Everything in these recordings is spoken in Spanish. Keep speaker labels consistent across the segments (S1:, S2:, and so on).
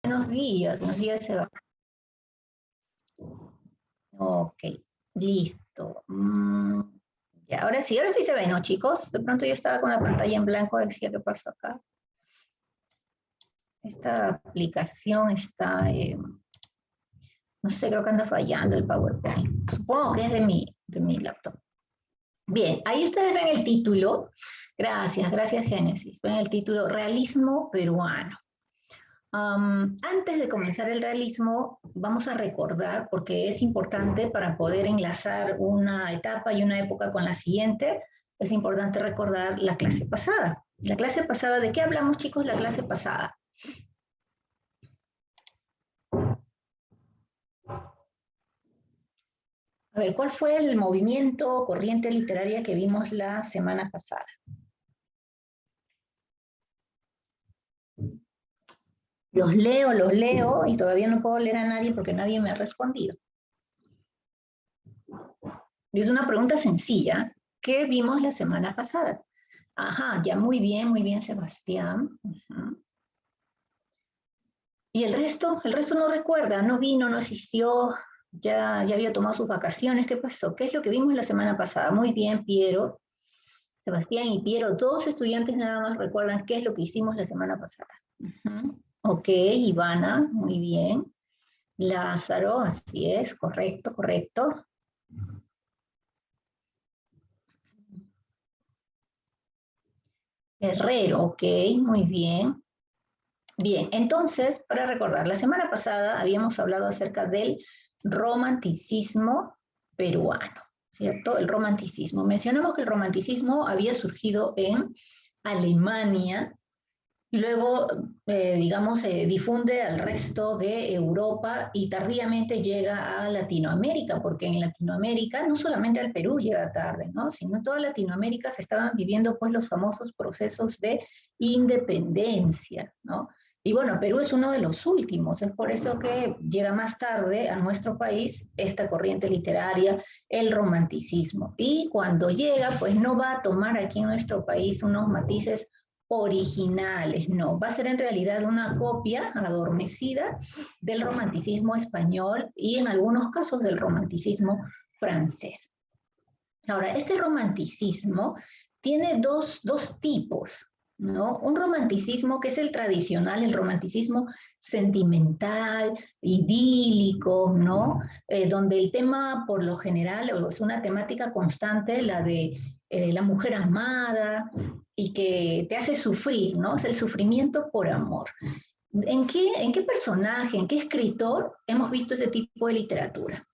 S1: Buenos días, Seba. Ok, listo. Ya, ahora sí se ve, ¿no, chicos? De pronto yo estaba con la pantalla en blanco, decía, ¿qué pasó acá? Esta aplicación está, no sé, creo que anda fallando el PowerPoint. Supongo que es de mi laptop. Bien, ahí ustedes ven el título. Gracias, Génesis. Ven el título, Realismo Peruano. Antes de comenzar el realismo, vamos a recordar, porque es importante para poder enlazar una etapa y una época con la siguiente, es importante recordar la clase pasada. La clase pasada, ¿de qué hablamos, chicos, la clase pasada? A ver, ¿cuál fue el movimiento, corriente literaria que vimos la semana pasada? Los leo, y todavía no puedo leer a nadie porque nadie me ha respondido. Y es una pregunta sencilla. ¿Qué vimos la semana pasada? Ajá, ya muy bien, Sebastián. ¿Y el resto? El resto no recuerda, no vino, no asistió, ya había tomado sus vacaciones. ¿Qué pasó? ¿Qué es lo que vimos la semana pasada? Muy bien, Piero. Sebastián y Piero, dos estudiantes nada más recuerdan qué es lo que hicimos la semana pasada. Ok, Ivana, muy bien. Lázaro, así es, correcto. Herrero, ok, muy bien. Bien, entonces, para recordar, la semana pasada habíamos hablado acerca del romanticismo peruano, ¿cierto? El romanticismo. Mencionamos que el romanticismo había surgido en Alemania, luego, digamos, se difunde al resto de Europa y tardíamente llega a Latinoamérica, porque en Latinoamérica, no solamente al Perú llega tarde, ¿no? Sino en toda Latinoamérica se estaban viviendo pues los famosos procesos de independencia, ¿no? Y bueno, Perú es uno de los últimos, es por eso que llega más tarde a nuestro país esta corriente literaria, el romanticismo. Y cuando llega, pues no va a tomar aquí en nuestro país unos matices originales, no, va a ser en realidad una copia adormecida del romanticismo español y en algunos casos del romanticismo francés. Ahora, este romanticismo tiene dos tipos, ¿no? Un romanticismo que es el tradicional, el romanticismo sentimental, idílico, ¿no? Donde el tema, por lo general, es una temática constante, la de la mujer amada y que te hace sufrir, ¿no? Es el sufrimiento por amor. ¿En qué personaje, en qué escritor hemos visto ese tipo de literatura?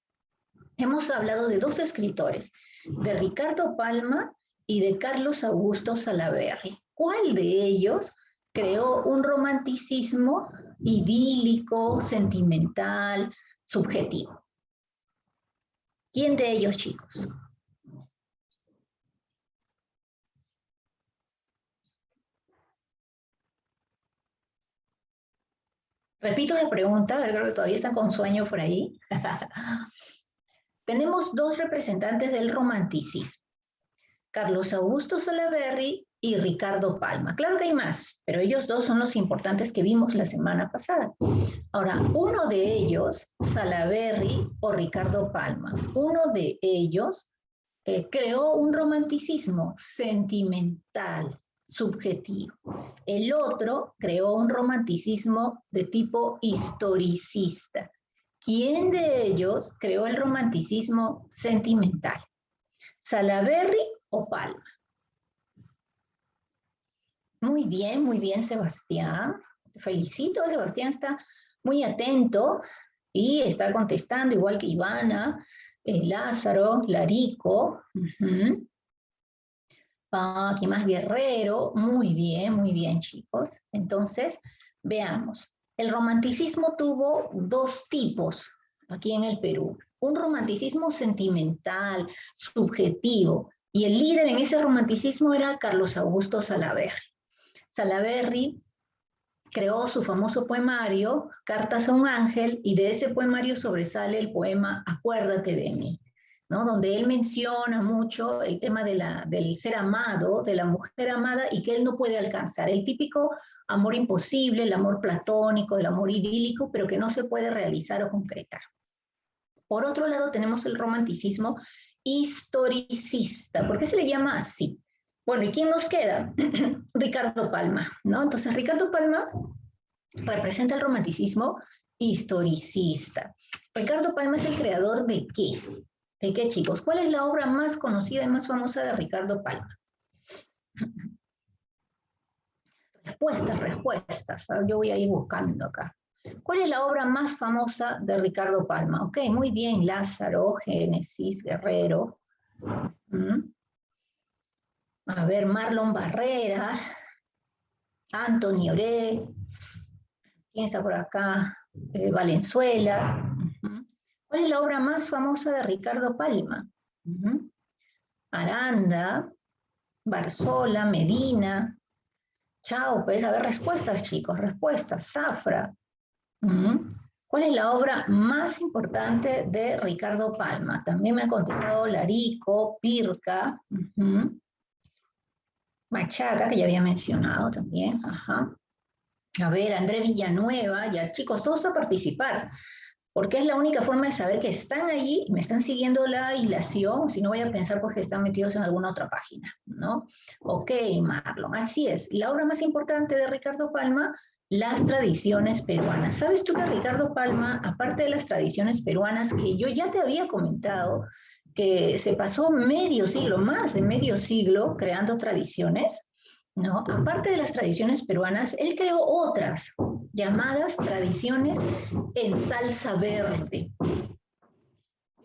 S1: Hemos hablado de dos escritores, de Ricardo Palma y de Carlos Augusto Salaverry. ¿Cuál de ellos creó un romanticismo idílico, sentimental, subjetivo? ¿Quién de ellos, chicos? Repito la pregunta, creo que todavía están con sueño por ahí. Tenemos dos representantes del romanticismo, Carlos Augusto Salaverry y Ricardo Palma. Claro que hay más, pero ellos dos son los importantes que vimos la semana pasada. Ahora, uno de ellos, Salaverry o Ricardo Palma, uno de ellos creó un romanticismo sentimental, subjetivo. El otro creó un romanticismo de tipo historicista. ¿Quién de ellos creó el romanticismo sentimental? ¿Salaverry o Palma? Muy bien, Sebastián. Te felicito, Sebastián está muy atento y está contestando, igual que Ivana, Lázaro, Larico. Aquí más Guerrero. Muy bien, chicos. Entonces, veamos. El romanticismo tuvo dos tipos aquí en el Perú. Un romanticismo sentimental, subjetivo, y el líder en ese romanticismo era Carlos Augusto Salaverry. Salaverry creó su famoso poemario, Cartas a un ángel, y de ese poemario sobresale el poema Acuérdate de mí, ¿no? Donde él menciona mucho el tema del ser amado, de la mujer amada y que él no puede alcanzar. El típico amor imposible, el amor platónico, el amor idílico, pero que no se puede realizar o concretar. Por otro lado, tenemos el romanticismo historicista. ¿Por qué se le llama así? Bueno, ¿y quién nos queda? Ricardo Palma, ¿no? Entonces, Ricardo Palma representa el romanticismo historicista. Ricardo Palma es el creador ¿de qué? ¿De qué, chicos? ¿Cuál es la obra más conocida y más famosa de Ricardo Palma? Respuestas. Yo voy a ir buscando acá. ¿Cuál es la obra más famosa de Ricardo Palma? Ok, muy bien, Lázaro, Génesis, Guerrero. A ver, Marlon Barrera, Anthony Oré, ¿quién está por acá? Valenzuela. ¿Cuál es la obra más famosa de Ricardo Palma? Aranda, Barzola, Medina. Chao, pues a ver, respuestas, chicos, respuestas. Zafra. ¿Cuál es la obra más importante de Ricardo Palma? También me han contestado Larico, Pirca, Machaca, que ya había mencionado también. Ajá. A ver, André Villanueva, ya chicos, todos a participar, porque es la única forma de saber que están allí, me están siguiendo la hilación, si no voy a pensar porque están metidos en alguna otra página, ¿no? Ok, Marlon, así es. La obra más importante de Ricardo Palma, las tradiciones peruanas. ¿Sabes tú que Ricardo Palma, aparte de las tradiciones peruanas, que yo ya te había comentado, que se pasó medio siglo, más de medio siglo creando tradiciones, ¿no? Aparte de las tradiciones peruanas, él creó otras llamadas tradiciones en salsa verde. Yo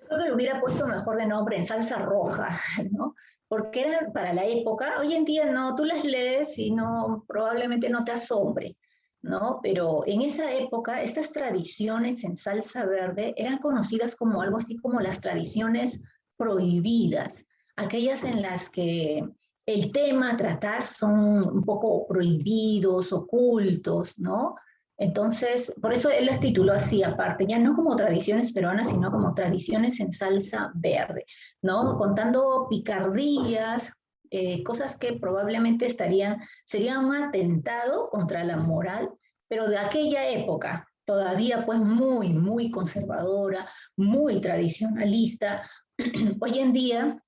S1: creo que lo hubiera puesto mejor de nombre en salsa roja, ¿no? Porque eran para la época, hoy en día no, tú las lees y no, probablemente no te asombre, ¿no? Pero en esa época, estas tradiciones en salsa verde eran conocidas como algo así como las tradiciones prohibidas, aquellas en las que el tema a tratar son un poco prohibidos, ocultos, ¿no? Entonces, por eso él las tituló así aparte, ya no como tradiciones peruanas, sino como tradiciones en salsa verde, ¿no? Contando picardías, cosas que probablemente serían un atentado contra la moral, pero de aquella época, todavía pues muy, muy conservadora, muy tradicionalista. Hoy en día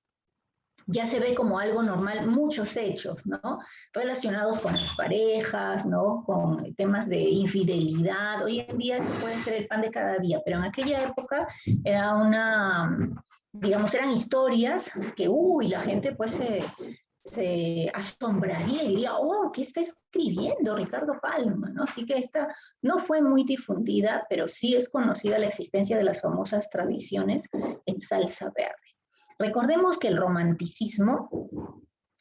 S1: ya se ve como algo normal muchos hechos, ¿no? Relacionados con las parejas, ¿no? Con temas de infidelidad. Hoy en día eso puede ser el pan de cada día, pero en aquella época era digamos, eran historias que, la gente pues se asombraría y diría, oh, ¿qué está escribiendo Ricardo Palma? ¿No? Así que esta no fue muy difundida, pero sí es conocida la existencia de las famosas tradiciones en salsa verde. Recordemos que el romanticismo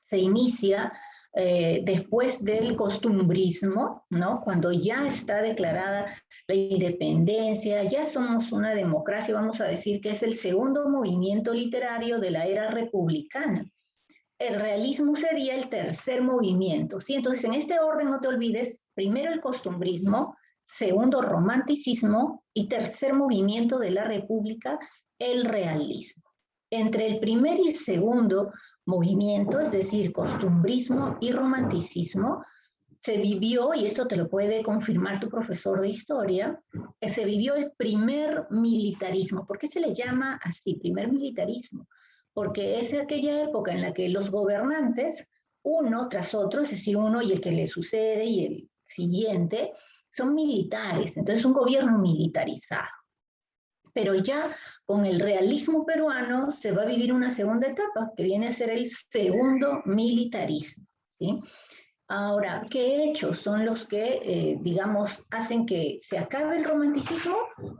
S1: se inicia después del costumbrismo, ¿no? Cuando ya está declarada la independencia, ya somos una democracia, vamos a decir que es el segundo movimiento literario de la era republicana. El realismo sería el tercer movimiento, ¿sí? Entonces, en este orden no te olvides, primero el costumbrismo, segundo romanticismo y tercer movimiento de la república, el realismo. Entre el primer y segundo movimiento, es decir, costumbrismo y romanticismo, se vivió, y esto te lo puede confirmar tu profesor de historia, que se vivió el primer militarismo. ¿Por qué se le llama así, primer militarismo? Porque es aquella época en la que los gobernantes, uno tras otro, es decir, uno y el que le sucede y el siguiente, son militares, entonces un gobierno militarizado. Pero ya con el realismo peruano se va a vivir una segunda etapa, que viene a ser el segundo militarismo, ¿sí? Ahora, ¿qué hechos son los que, digamos, hacen que se acabe el romanticismo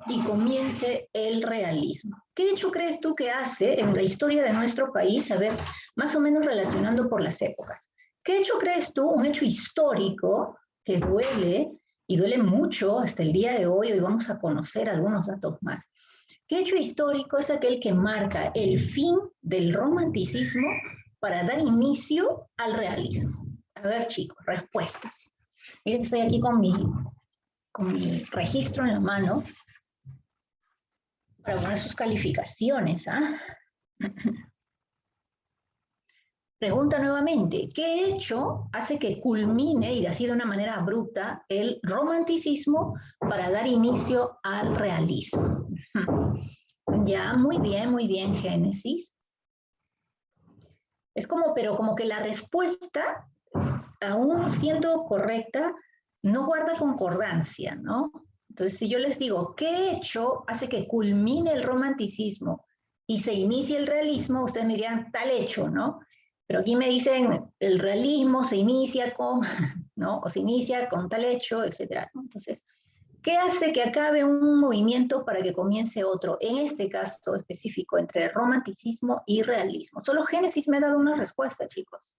S1: y comience el realismo? ¿Qué hecho crees tú que hace en la historia de nuestro país? A ver, más o menos relacionando por las épocas. ¿Qué hecho crees tú, un hecho histórico que duele y duele mucho hasta el día de hoy? Hoy vamos a conocer algunos datos más. ¿Qué hecho histórico es aquel que marca el fin del romanticismo para dar inicio al realismo? A ver, chicos, respuestas. Miren, estoy aquí con mi registro en la mano para poner sus calificaciones. ¿Ah? Pregunta nuevamente, ¿qué hecho hace que culmine, y así de una manera abrupta, el romanticismo para dar inicio al realismo? Ya, muy bien, Génesis. Es como, pero como que la respuesta, aún siendo correcta, no guarda concordancia, ¿no? Entonces, si yo les digo, ¿qué hecho hace que culmine el romanticismo y se inicie el realismo? Ustedes me dirían, tal hecho, ¿no? Pero aquí me dicen, el realismo se inicia con, ¿no? O se inicia con tal hecho, etcétera. Entonces, ¿qué hace que acabe un movimiento para que comience otro? En este caso específico, entre romanticismo y realismo. Solo Génesis me ha dado una respuesta, chicos.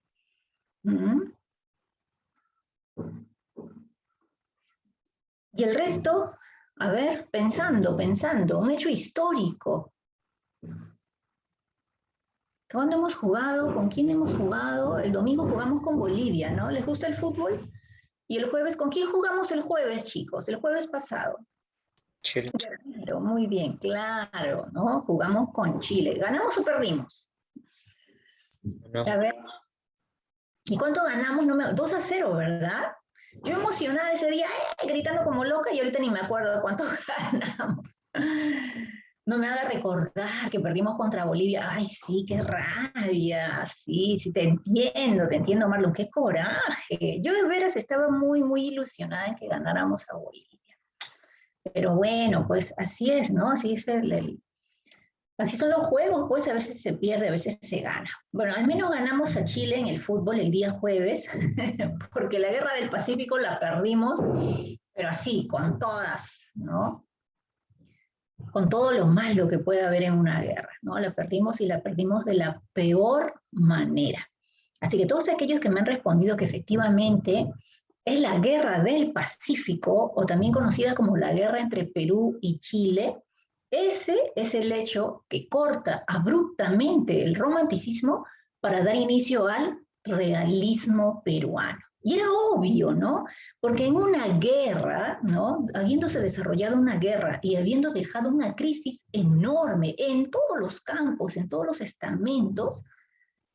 S1: Y el resto, a ver, pensando, un hecho histórico. ¿Cuándo hemos jugado? ¿Con quién hemos jugado? El domingo jugamos con Bolivia, ¿no? ¿Les gusta el fútbol? Y el jueves, ¿con quién jugamos el jueves, chicos? El jueves pasado.
S2: Chile.
S1: Pero muy bien, claro, ¿no? Jugamos con Chile. ¿Ganamos o perdimos?
S2: No.
S1: A ver, ¿y cuánto ganamos? 2-0, ¿verdad? Yo emocionada ese día, gritando como loca, y ahorita ni me acuerdo de cuánto ganamos. No me haga recordar que perdimos contra Bolivia. Ay, sí, qué rabia. Sí, sí, te entiendo, Marlon, qué coraje. Yo de veras estaba muy ilusionada en que ganáramos a Bolivia. Pero bueno, pues así es, ¿no? Así son los juegos, pues a veces se pierde, a veces se gana. Bueno, al menos ganamos a Chile en el fútbol el día jueves, porque la guerra del Pacífico la perdimos, pero así, con todas, ¿no? Con todo lo malo que puede haber en una guerra, ¿no? La perdimos y la perdimos de la peor manera. Así que todos aquellos que me han respondido que efectivamente es la guerra del Pacífico, o también conocida como la guerra entre Perú y Chile, ese es el hecho que corta abruptamente el romanticismo para dar inicio al realismo peruano. Y era obvio, ¿no? Porque en una guerra, ¿no? Habiéndose desarrollado una guerra y habiendo dejado una crisis enorme en todos los campos, en todos los estamentos,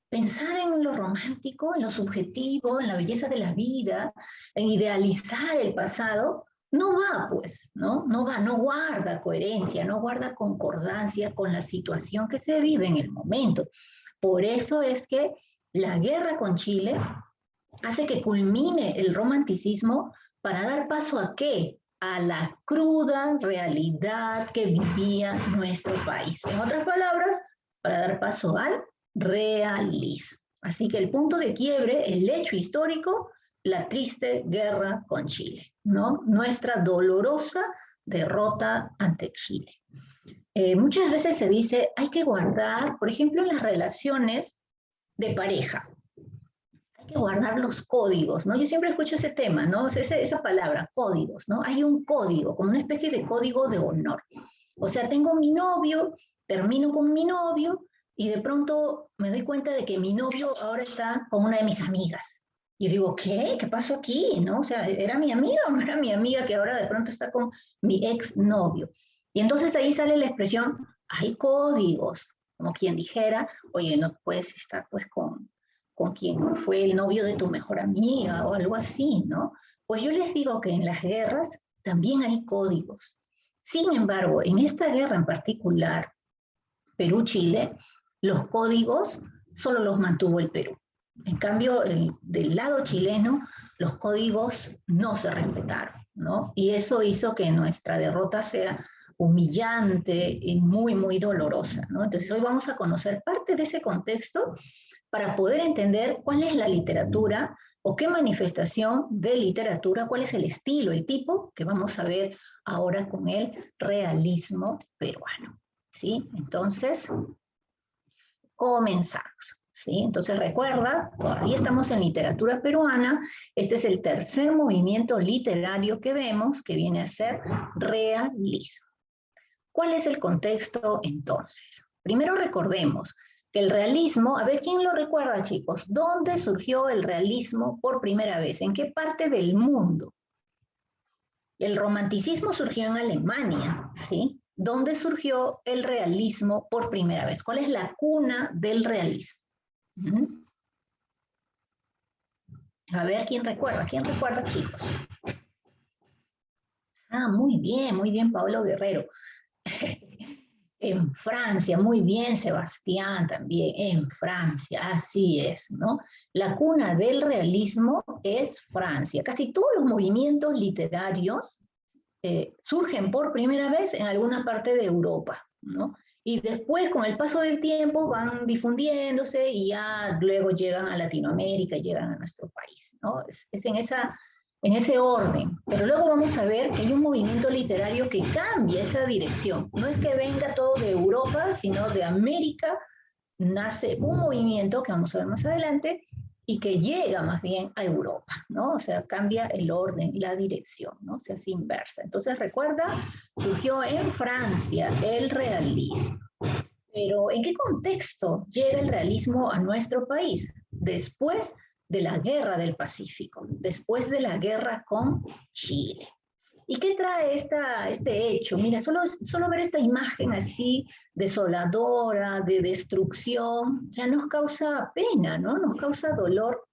S1: pensar en lo romántico, en lo subjetivo, en la belleza de la vida, en idealizar el pasado, no va, pues, ¿no? No va, no guarda coherencia, no guarda concordancia con la situación que se vive en el momento. Por eso es que la guerra con Chile hace que culmine el romanticismo para dar paso a qué? A la cruda realidad que vivía nuestro país. En otras palabras, para dar paso al realismo. Así que el punto de quiebre, el hecho histórico, la triste guerra con Chile, ¿no? Nuestra dolorosa derrota ante Chile. Muchas veces se dice, hay que guardar, por ejemplo, en las relaciones de pareja, hay que guardar los códigos, ¿no? Yo siempre escucho ese tema, ¿no? Esa palabra, códigos, ¿no? Hay un código, como una especie de código de honor. O sea, tengo mi novio, termino con mi novio y de pronto me doy cuenta de que mi novio ahora está con una de mis amigas. Y yo digo, ¿qué? ¿Qué pasó aquí? ¿No? O sea, ¿era mi amiga o no era mi amiga que ahora de pronto está con mi ex novio? Y entonces ahí sale la expresión, hay códigos, como quien dijera, oye, no puedes estar pues con quien fue el novio de tu mejor amiga o algo así, ¿no? Pues yo les digo que en las guerras también hay códigos. Sin embargo, en esta guerra en particular, Perú-Chile, los códigos solo los mantuvo el Perú. En cambio, del lado chileno, los códigos no se respetaron, ¿no? Y eso hizo que nuestra derrota sea humillante y muy dolorosa, ¿no? Entonces hoy vamos a conocer parte de ese contexto para poder entender cuál es la literatura o qué manifestación de literatura, cuál es el estilo, el tipo que vamos a ver ahora con el realismo peruano. ¿Sí? Entonces, comenzamos. ¿Sí? Entonces recuerda, todavía estamos en literatura peruana, este es el tercer movimiento literario que vemos, que viene a ser realismo. ¿Cuál es el contexto entonces? Primero recordemos que el realismo, a ver, ¿quién lo recuerda, chicos? ¿Dónde surgió el realismo por primera vez? ¿En qué parte del mundo? El romanticismo surgió en Alemania, ¿sí? ¿Dónde surgió el realismo por primera vez? ¿Cuál es la cuna del realismo? A ver, ¿quién recuerda? ¿Quién recuerda, chicos? Ah, muy bien, Pablo Guerrero. En Francia, muy bien, Sebastián también, en Francia, así es, ¿no? La cuna del realismo es Francia. Casi todos los movimientos literarios surgen por primera vez en alguna parte de Europa, ¿no? Y después, con el paso del tiempo, van difundiéndose y ya luego llegan a Latinoamérica, llegan a nuestro país, ¿no? Es en ese orden. Pero luego vamos a ver que hay un movimiento literario que cambia esa dirección. No es que venga todo de Europa, sino de América. Nace un movimiento que vamos a ver más adelante y que llega más bien a Europa, ¿no? O sea, cambia el orden, la dirección, ¿no? Se hace inversa. Entonces, recuerda, surgió en Francia el realismo. Pero, ¿en qué contexto llega el realismo a nuestro país? Después de la Guerra del Pacífico, después de la guerra con Chile. ¿Y qué trae este hecho? Mira, solo ver esta imagen así desoladora, de destrucción, ya nos causa pena, ¿no? Nos causa dolor.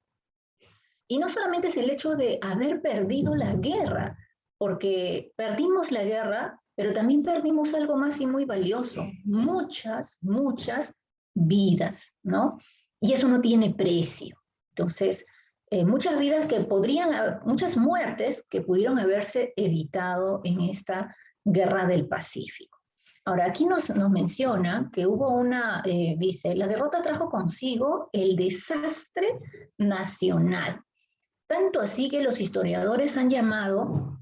S1: Y no solamente es el hecho de haber perdido la guerra, porque perdimos la guerra, pero también perdimos algo más y muy valioso, muchas vidas, ¿no? Y eso no tiene precio. Entonces, muchas vidas que muchas muertes que pudieron haberse evitado en esta guerra del Pacífico. Ahora, aquí nos menciona que hubo dice, la derrota trajo consigo el desastre nacional. Tanto así que los historiadores han llamado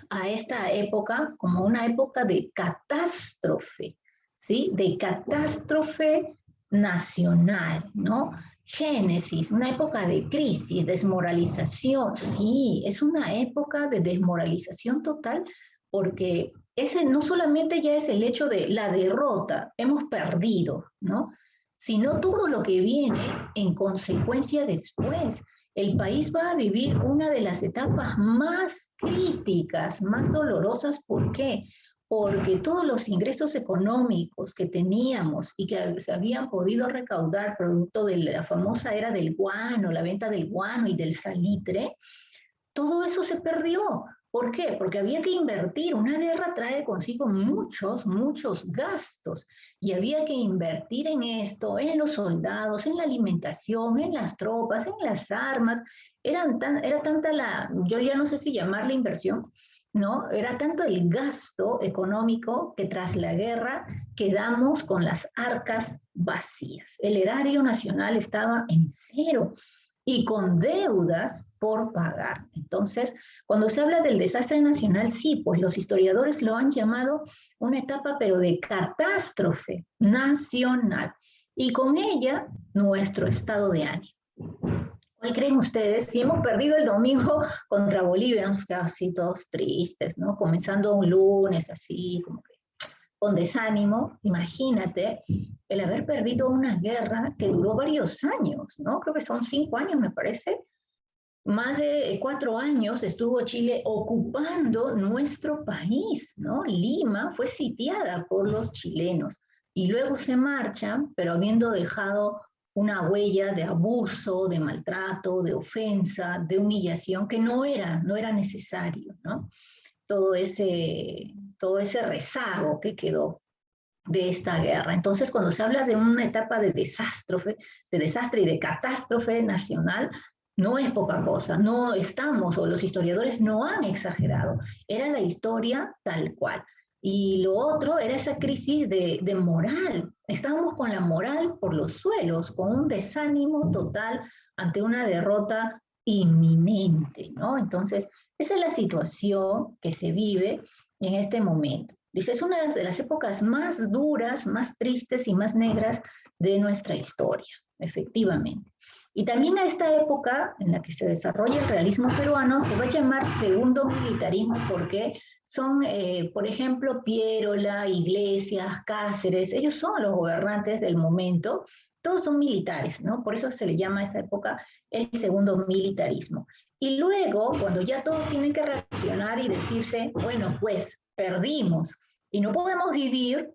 S1: a esta época como una época de catástrofe, ¿sí? De catástrofe nacional, ¿no? Génesis, una época de crisis, desmoralización, sí, es una época de desmoralización total porque ese no solamente ya es el hecho de la derrota, hemos perdido, ¿no? Sino todo lo que viene en consecuencia después. El país va a vivir una de las etapas más críticas, más dolorosas. ¿Por qué? Porque todos los ingresos económicos que teníamos y que se habían podido recaudar producto de la famosa era del guano, la venta del guano y del salitre, todo eso se perdió. ¿Por qué? Porque había que invertir. Una guerra trae consigo muchos gastos y había que invertir en esto, en los soldados, en la alimentación, en las tropas, en las armas. Era tanta yo ya no sé si llamarla inversión, ¿no? Era tanto el gasto económico que tras la guerra quedamos con las arcas vacías. El erario nacional estaba en cero y con deudas por pagar. Entonces, cuando se habla del desastre nacional, sí, pues los historiadores lo han llamado una etapa, pero de catástrofe nacional. Y con ella, nuestro estado de ánimo. ¿Cuál creen ustedes? Si hemos perdido el domingo contra Bolivia, nos quedamos así todos tristes, ¿no? Comenzando un lunes así, como que con desánimo, imagínate el haber perdido una guerra que duró varios años, ¿no? Creo que son 5 años, me parece. Más de 4 años estuvo Chile ocupando nuestro país, ¿no? Lima fue sitiada por los chilenos y luego se marchan, pero habiendo dejado una huella de abuso, de maltrato, de ofensa, de humillación que no era necesario, ¿no? Todo ese rezago que quedó de esta guerra. Entonces, cuando se habla de una etapa de desastre y de catástrofe nacional, no es poca cosa, no estamos, o los historiadores no han exagerado, era la historia tal cual. Y lo otro era esa crisis de moral. Estábamos con la moral por los suelos, con un desánimo total ante una derrota inminente, ¿no? Entonces, esa es la situación que se vive en este momento. Dice, es una de las épocas más duras, más tristes y más negras de nuestra historia, efectivamente. Y también a esta época en la que se desarrolla el realismo peruano se va a llamar segundo militarismo porque son, por ejemplo, Piérola, Iglesias, Cáceres, ellos son los gobernantes del momento, todos son militares, ¿no? Por eso se le llama a esa época el segundo militarismo. Y luego, cuando ya todos tienen que reaccionar y decirse, bueno, pues perdimos, Y no podemos vivir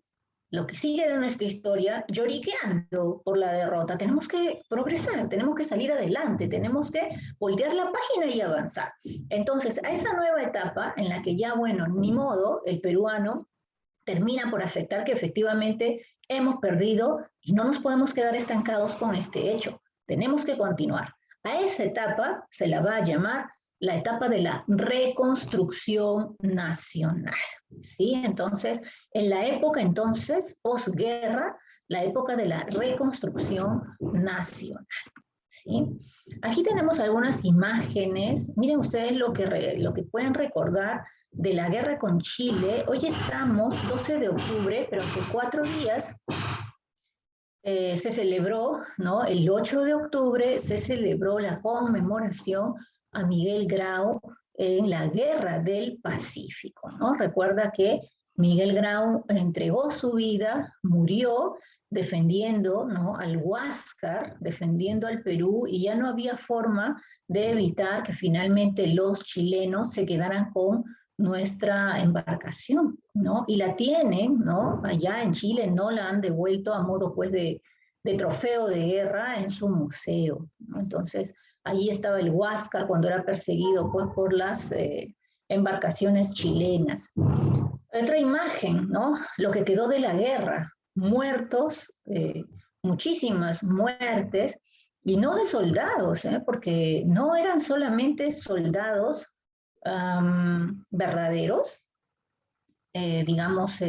S1: lo que sigue de nuestra historia lloriqueando por la derrota. Tenemos que progresar, tenemos que salir adelante, tenemos que voltear la página y avanzar. Entonces, a esa nueva etapa en la que ya, bueno, ni modo, el peruano termina por aceptar que efectivamente hemos perdido y no nos podemos quedar estancados con este hecho. Tenemos que continuar. A esa etapa se la va a llamar la etapa de la reconstrucción nacional. ¿Sí? Entonces, en la época entonces, posguerra, la época de la reconstrucción nacional. ¿Sí? Aquí tenemos algunas imágenes. Miren ustedes lo que pueden recordar de la guerra con Chile. Hoy estamos 12 de octubre, pero hace 4 días se celebró, ¿no? El 8 de octubre se celebró la conmemoración a Miguel Grau en la Guerra del Pacífico, ¿no? Recuerda que Miguel Grau entregó su vida, murió defendiendo, ¿no?, al Huáscar, defendiendo al Perú, y ya no había forma de evitar que finalmente los chilenos se quedaran con nuestra embarcación, ¿no? Y la tienen, ¿no? Allá en Chile no la han devuelto a modo, pues, de trofeo de guerra en su museo, ¿no? Entonces, allí estaba el Huáscar cuando era perseguido, pues, por las embarcaciones chilenas. Otra imagen, ¿no? Lo que quedó de la guerra, muertos, muchísimas muertes, y no de soldados, porque no eran solamente soldados verdaderos, digamos,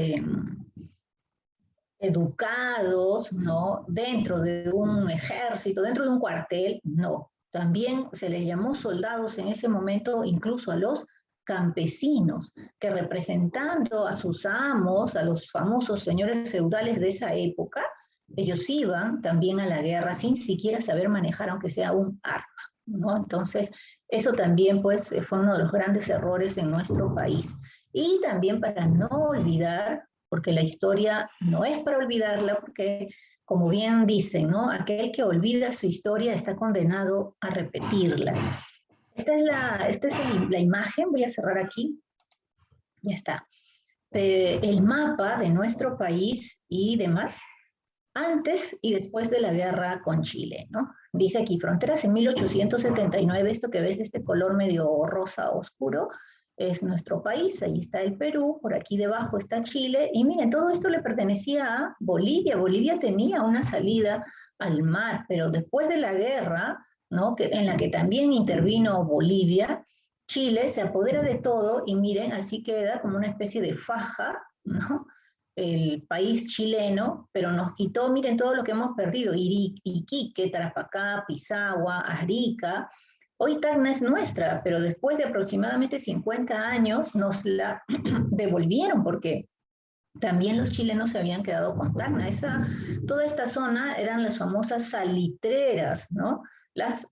S1: educados, ¿no?, dentro de un ejército, dentro de un cuartel, no. También se les llamó soldados en ese momento incluso a los campesinos, que representando a sus amos, a los famosos señores feudales de esa época, ellos iban también a la guerra sin siquiera saber manejar, aunque sea un arma, ¿no? Entonces, eso también, pues, fue uno de los grandes errores en nuestro país. Y también para no olvidar, porque la historia no es para olvidarla, porque, como bien dicen, ¿no?, aquel que olvida su historia está condenado a repetirla. Esta es la imagen, voy a cerrar aquí, ya está. El mapa de nuestro país y demás, antes y después de la guerra con Chile, ¿no? Dice aquí, fronteras en 1879, esto que ves, este color medio rosa oscuro, es nuestro país, ahí está el Perú, por aquí debajo está Chile, y miren, todo esto le pertenecía a Bolivia. Bolivia tenía una salida al mar, pero después de la guerra, ¿no?, en la que también intervino Bolivia, Chile se apodera de todo y miren, así queda como una especie de faja, ¿no?, el país chileno, pero nos quitó, miren, todo lo que hemos perdido, Iquique, Tarapacá, Pisagua, Arica. Hoy Tacna es nuestra, pero después de aproximadamente 50 años nos la devolvieron, porque también los chilenos se habían quedado con Tacna. Toda esta zona eran las famosas salitreras, ¿no? Las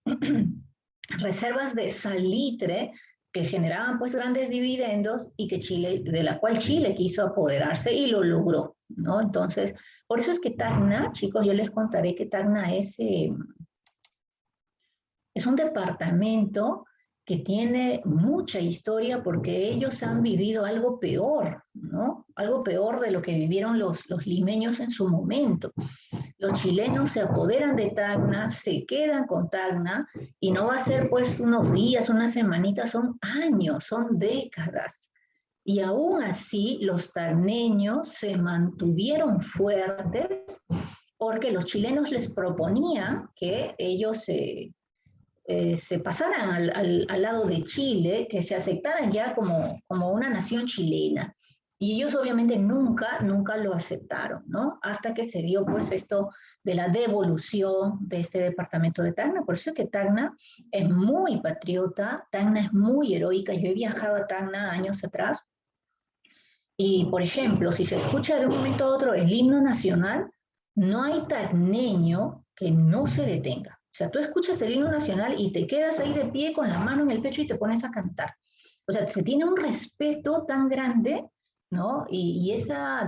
S1: reservas de salitre que generaban, pues, grandes dividendos, y que de la cual Chile quiso apoderarse y lo logró, ¿no? Entonces, por eso es que Tacna, chicos, yo les contaré que Tacna es un departamento que tiene mucha historia, porque ellos han vivido algo peor, ¿no? Algo peor de lo que vivieron los limeños en su momento. Los chilenos se apoderan de Tacna, se quedan con Tacna, y no va a ser, pues, unos días, unas semanitas, son años, son décadas. Y aún así los tacneños se mantuvieron fuertes, porque los chilenos les proponían que ellos se pasaran al lado de Chile, que se aceptaran ya como una nación chilena. Y ellos obviamente nunca lo aceptaron, ¿no? Hasta que se dio, pues, esto de la devolución de este departamento de Tacna. Por eso es que Tacna es muy patriota, Tacna es muy heroica. Yo he viajado a Tacna años atrás, y, por ejemplo, si se escucha de un momento a otro el himno nacional, no hay tacneño que no se detenga. O sea, tú escuchas el himno nacional y te quedas ahí de pie con la mano en el pecho y te pones a cantar. O sea, se tiene un respeto tan grande, ¿no? Y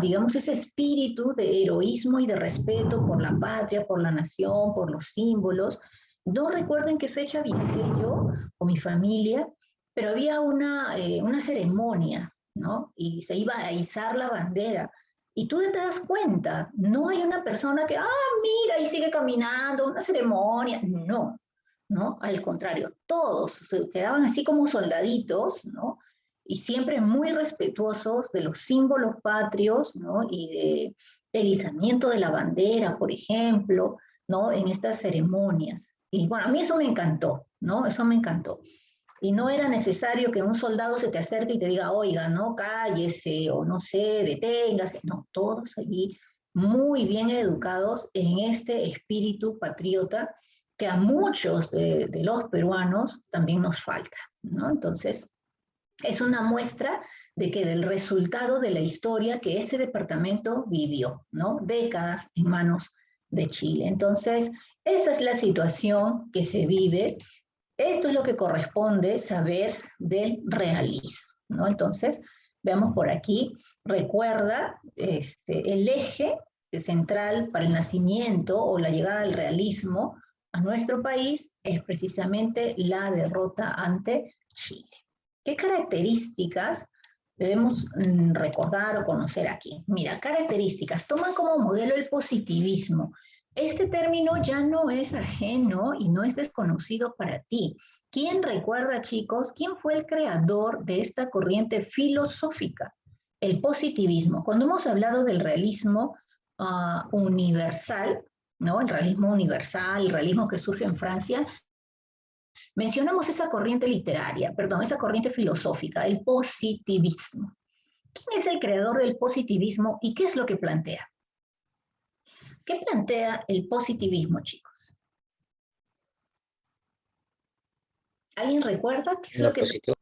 S1: digamos, ese espíritu de heroísmo y de respeto por la patria, por la nación, por los símbolos. No recuerdo en qué fecha viajé yo con mi familia, pero había una ceremonia, ¿no? Y se iba a izar la bandera. Y tú te das cuenta, no hay una persona que, mira, y sigue caminando, una ceremonia. No, ¿no? Al contrario, todos se quedaban así como soldaditos, ¿no? Y siempre muy respetuosos de los símbolos patrios, ¿no? Y del izamiento de la bandera, por ejemplo, ¿no? En estas ceremonias. Y bueno, a mí eso me encantó, ¿no? Eso me encantó. Y no era necesario que un soldado se te acerque y te diga, oiga, no, cállese, o no sé, deténgase. No, todos allí muy bien educados en este espíritu patriota que a muchos de los peruanos también nos falta, ¿no? Entonces, es una muestra de que del resultado de la historia que este departamento vivió, ¿no? Décadas en manos de Chile. Entonces, esa es la situación que se vive. Esto es lo que corresponde saber del realismo, ¿no? Entonces, veamos por aquí, recuerda el eje central para el nacimiento o la llegada del realismo a nuestro país es precisamente la derrota ante Chile. ¿Qué características debemos recordar o conocer aquí? Mira, características, toman como modelo el positivismo. Este término ya no es ajeno y no es desconocido para ti. ¿Quién recuerda, chicos, quién fue el creador de esta corriente filosófica? El positivismo. Cuando hemos hablado del realismo universal, ¿no? El realismo universal, el realismo que surge en Francia, mencionamos esa corriente literaria, perdón, esa corriente filosófica, el positivismo. ¿Quién es el creador del positivismo y qué es lo que plantea? ¿Qué plantea el positivismo, chicos? ¿Alguien recuerda qué es
S2: Lo
S1: lo que...
S2: positivo.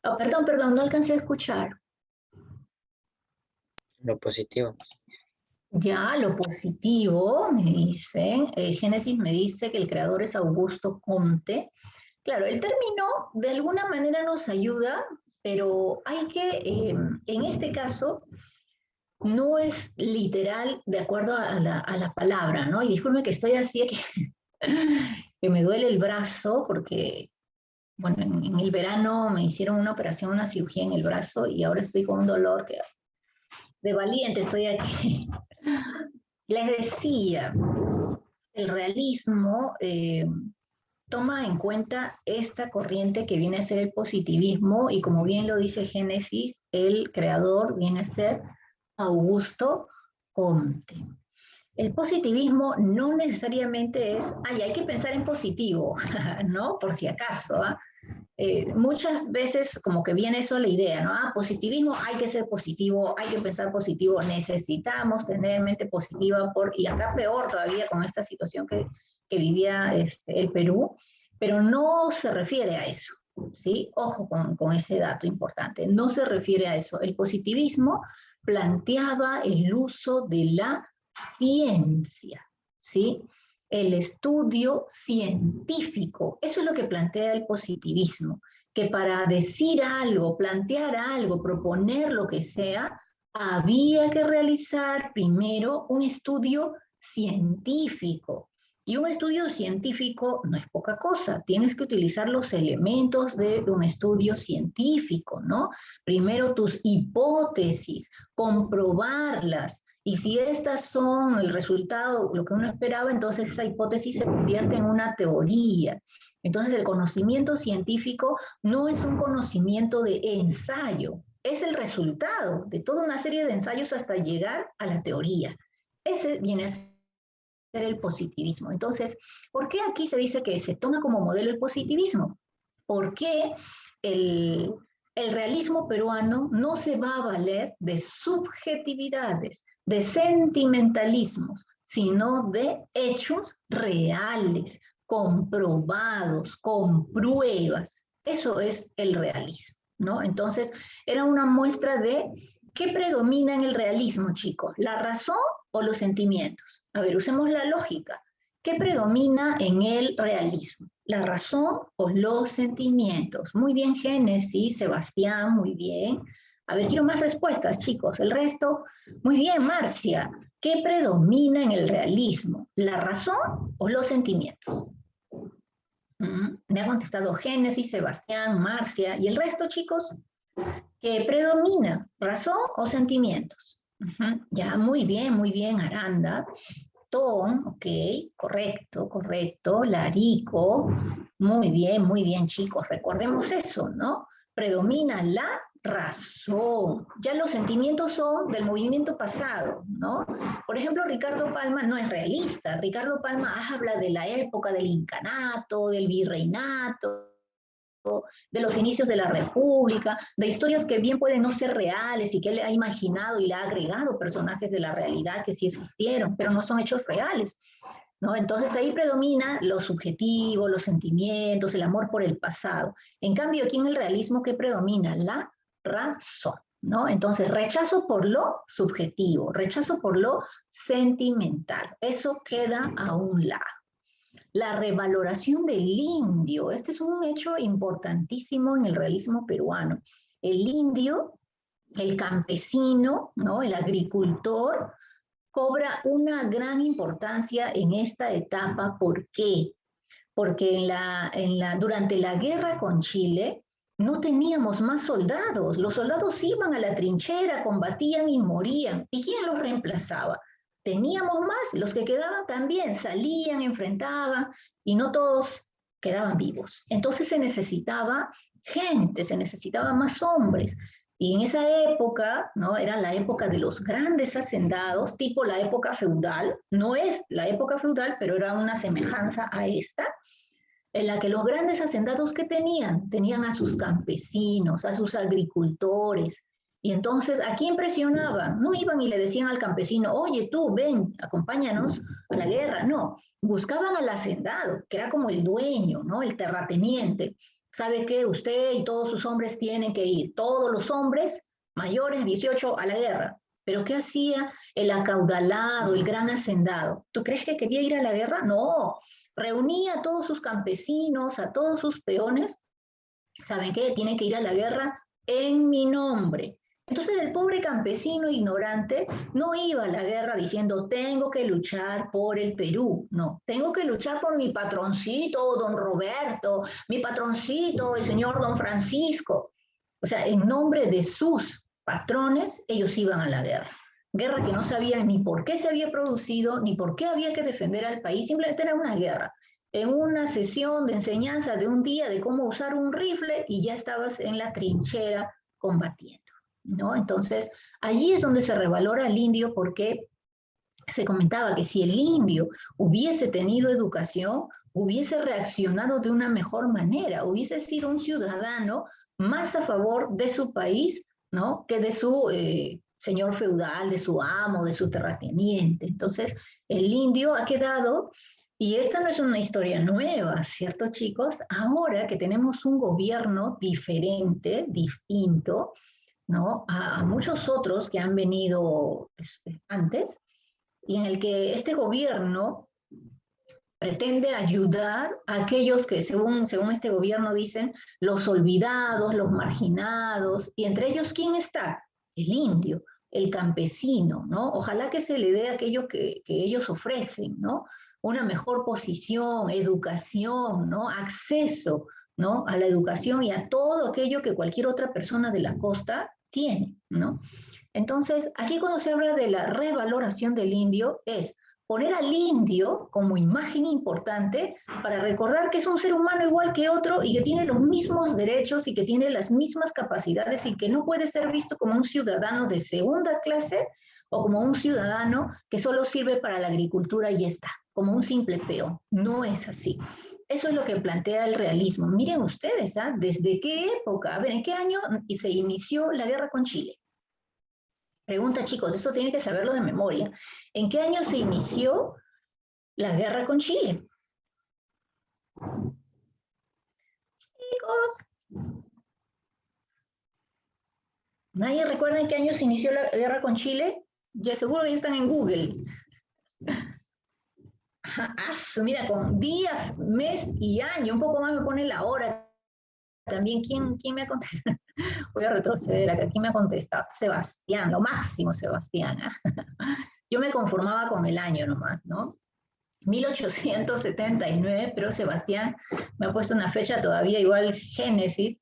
S1: Oh, perdón, no alcancé a escuchar.
S2: Lo positivo.
S1: Ya, lo positivo, me dicen, Génesis me dice que el creador es Augusto Comte. Claro, el término de alguna manera nos ayuda, pero hay que, en este caso, no es literal de acuerdo a la palabra, ¿no? Y disculpe que estoy así, que me duele el brazo porque, bueno, en el verano me hicieron una operación, una cirugía en el brazo y ahora estoy con un dolor que de valiente estoy aquí. Les decía, el realismo toma en cuenta esta corriente que viene a ser el positivismo y como bien lo dice Génesis, el creador viene a ser Augusto Comte. El positivismo no necesariamente es, hay que pensar en positivo, ¿no? Por si acaso, muchas veces como que viene eso la idea, ¿no? Positivismo, hay que ser positivo, hay que pensar positivo, necesitamos tener mente positiva, y acá peor todavía con esta situación que vivía el Perú, pero no se refiere a eso, ¿sí? Ojo con ese dato importante, no se refiere a eso. El positivismo planteaba el uso de la ciencia, ¿sí? El estudio científico. Eso es lo que plantea el positivismo, que para decir algo, plantear algo, proponer lo que sea, había que realizar primero un estudio científico. Y un estudio científico no es poca cosa, tienes que utilizar los elementos de un estudio científico, ¿no? Primero tus hipótesis, comprobarlas, y si estas son el resultado, lo que uno esperaba, entonces esa hipótesis se convierte en una teoría. Entonces el conocimiento científico no es un conocimiento de ensayo, es el resultado de toda una serie de ensayos hasta llegar a la teoría. Ese viene a ser el positivismo. Entonces, ¿por qué aquí se dice que se toma como modelo el positivismo? Porque el realismo peruano no se va a valer de subjetividades, de sentimentalismos, sino de hechos reales, comprobados, con pruebas. Eso es el realismo, ¿no? Entonces, era una muestra de qué predomina en el realismo, chicos, la razón o los sentimientos. A ver, usemos la lógica. ¿Qué predomina en el realismo? ¿La razón o los sentimientos? Muy bien, Génesis, Sebastián, muy bien. A ver, quiero más respuestas, chicos. El resto, muy bien, Marcia. ¿Qué predomina en el realismo? ¿La razón o los sentimientos? Me ha contestado Génesis, Sebastián, Marcia. ¿Y el resto, chicos? ¿Qué predomina? ¿Razón o sentimientos? Ya, muy bien, Aranda. Tom, ok, correcto, correcto. Larico, muy bien, chicos. Recordemos eso, ¿no? Predomina la razón. Ya los sentimientos son del movimiento pasado, ¿no? Por ejemplo, Ricardo Palma no es realista. Ricardo Palma habla de la época del incanato, del virreinato, de los inicios de la República, de historias que bien pueden no ser reales y que él ha imaginado y le ha agregado personajes de la realidad que sí existieron, pero no son hechos reales, ¿no? Entonces ahí predomina lo subjetivo, los sentimientos, el amor por el pasado. En cambio, aquí en el realismo, ¿qué predomina? La razón, ¿no? Entonces, rechazo por lo subjetivo, rechazo por lo sentimental. Eso queda a un lado. La revaloración del indio, este es un hecho importantísimo en el realismo peruano. El indio, el campesino, ¿no? El agricultor, cobra una gran importancia en esta etapa. ¿Por qué? Porque durante la guerra con Chile no teníamos más soldados. Los soldados iban a la trinchera, combatían y morían. ¿Y quién los reemplazaba? Teníamos más, los que quedaban también salían, enfrentaban y no todos quedaban vivos. Entonces se necesitaba gente, se necesitaba más hombres. Y en esa época, ¿no? Era la época de los grandes hacendados, tipo la época feudal. No es la época feudal, pero era una semejanza a esta, en la que los grandes hacendados que tenían a sus campesinos, a sus agricultores. Y entonces, ¿a quién presionaban? No iban y le decían al campesino, oye, tú, ven, acompáñanos a la guerra. No, buscaban al hacendado, que era como el dueño, ¿no? El terrateniente. ¿Sabe qué? Usted y todos sus hombres tienen que ir. Todos los hombres mayores de 18 a la guerra. ¿Pero qué hacía el acaudalado, el gran hacendado? ¿Tú crees que quería ir a la guerra? No, reunía a todos sus campesinos, a todos sus peones. ¿Saben qué? Tienen que ir a la guerra en mi nombre. Entonces el pobre campesino ignorante no iba a la guerra diciendo, tengo que luchar por el Perú. No, tengo que luchar por mi patroncito, don Roberto, mi patroncito, el señor don Francisco. O sea, en nombre de sus patrones, ellos iban a la guerra. Guerra que no sabían ni por qué se había producido, ni por qué había que defender al país, simplemente era una guerra. En una sesión de enseñanza de un día de cómo usar un rifle y ya estabas en la trinchera combatiendo, ¿no? Entonces, allí es donde se revalora al indio porque se comentaba que si el indio hubiese tenido educación, hubiese reaccionado de una mejor manera, hubiese sido un ciudadano más a favor de su país, ¿no? Que de su señor feudal, de su amo, de su terrateniente. Entonces, el indio ha quedado, y esta no es una historia nueva, ¿cierto, chicos? Ahora que tenemos un gobierno diferente, distinto, ¿no? A muchos otros que han venido antes, y en el que este gobierno pretende ayudar a aquellos que, según este gobierno dicen, los olvidados, los marginados, y entre ellos, ¿quién está? El indio, el campesino, ¿no? Ojalá que se le dé aquello que ellos ofrecen, ¿no? Una mejor posición, educación, ¿no? Acceso, ¿no? A la educación y a todo aquello que cualquier otra persona de la costa tiene, ¿no? Entonces, aquí cuando se habla de la revaloración del indio es poner al indio como imagen importante para recordar que es un ser humano igual que otro y que tiene los mismos derechos y que tiene las mismas capacidades y que no puede ser visto como un ciudadano de segunda clase o como un ciudadano que solo sirve para la agricultura y ya está, como un simple peón. No es así. Eso es lo que plantea el realismo. Miren ustedes, ¿ah? ¿Desde qué época? A ver, ¿en qué año se inició la guerra con Chile? Pregunta, chicos, eso tienen que saberlo de memoria. ¿En qué año se inició la guerra con Chile? Chicos, ¿nadie recuerda en qué año se inició la guerra con Chile? Ya seguro que ya están en Google. Mira, con día, mes y año, un poco más me pone la hora. También, ¿quién me ha contestado? Voy a retroceder acá. ¿Quién me ha contestado? Sebastián, lo máximo, Sebastián. Yo me conformaba con el año nomás, ¿no? 1879, pero Sebastián me ha puesto una fecha todavía igual, Génesis,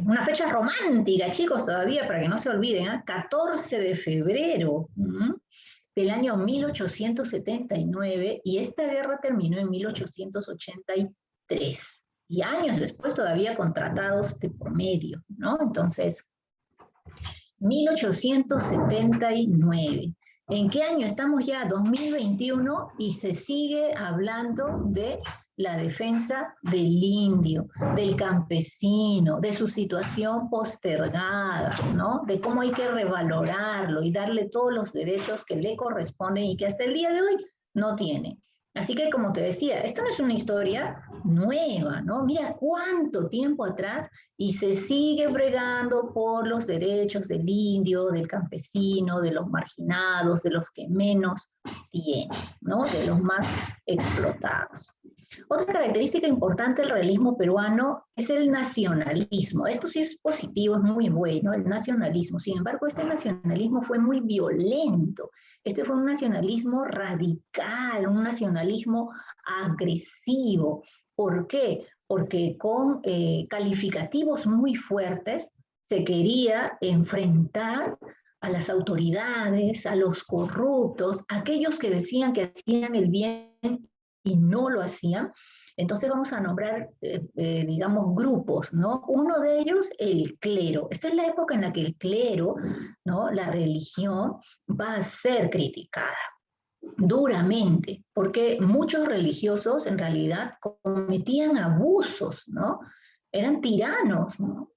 S1: una fecha romántica, chicos, todavía, para que no se olviden, ¿eh? 14 de febrero del año 1879, y esta guerra terminó en 1883. Y años después todavía con tratados de por medio, ¿no? Entonces, 1879. ¿En qué año estamos ya? 2021, y se sigue hablando de la defensa del indio, del campesino, de su situación postergada, ¿no? De cómo hay que revalorarlo y darle todos los derechos que le corresponden y que hasta el día de hoy no tiene. Así que, como te decía, esta no es una historia nueva, ¿no? Mira cuánto tiempo atrás y se sigue bregando por los derechos del indio, del campesino, de los marginados, de los que menos tienen, ¿no? De los más explotados. Otra característica importante del realismo peruano es el nacionalismo. Esto sí es positivo, es muy bueno, el nacionalismo. Sin embargo, este nacionalismo fue muy violento. Este fue un nacionalismo radical, un nacionalismo agresivo. ¿Por qué? Porque con calificativos muy fuertes se quería enfrentar a las autoridades, a los corruptos, a aquellos que decían que hacían el bien y no lo hacían. Entonces vamos a nombrar, digamos, grupos, ¿no? Uno de ellos, el clero. Esta es la época en la que el clero, ¿no? La religión va a ser criticada duramente, porque muchos religiosos en realidad cometían abusos, ¿no? Eran tiranos, ¿no?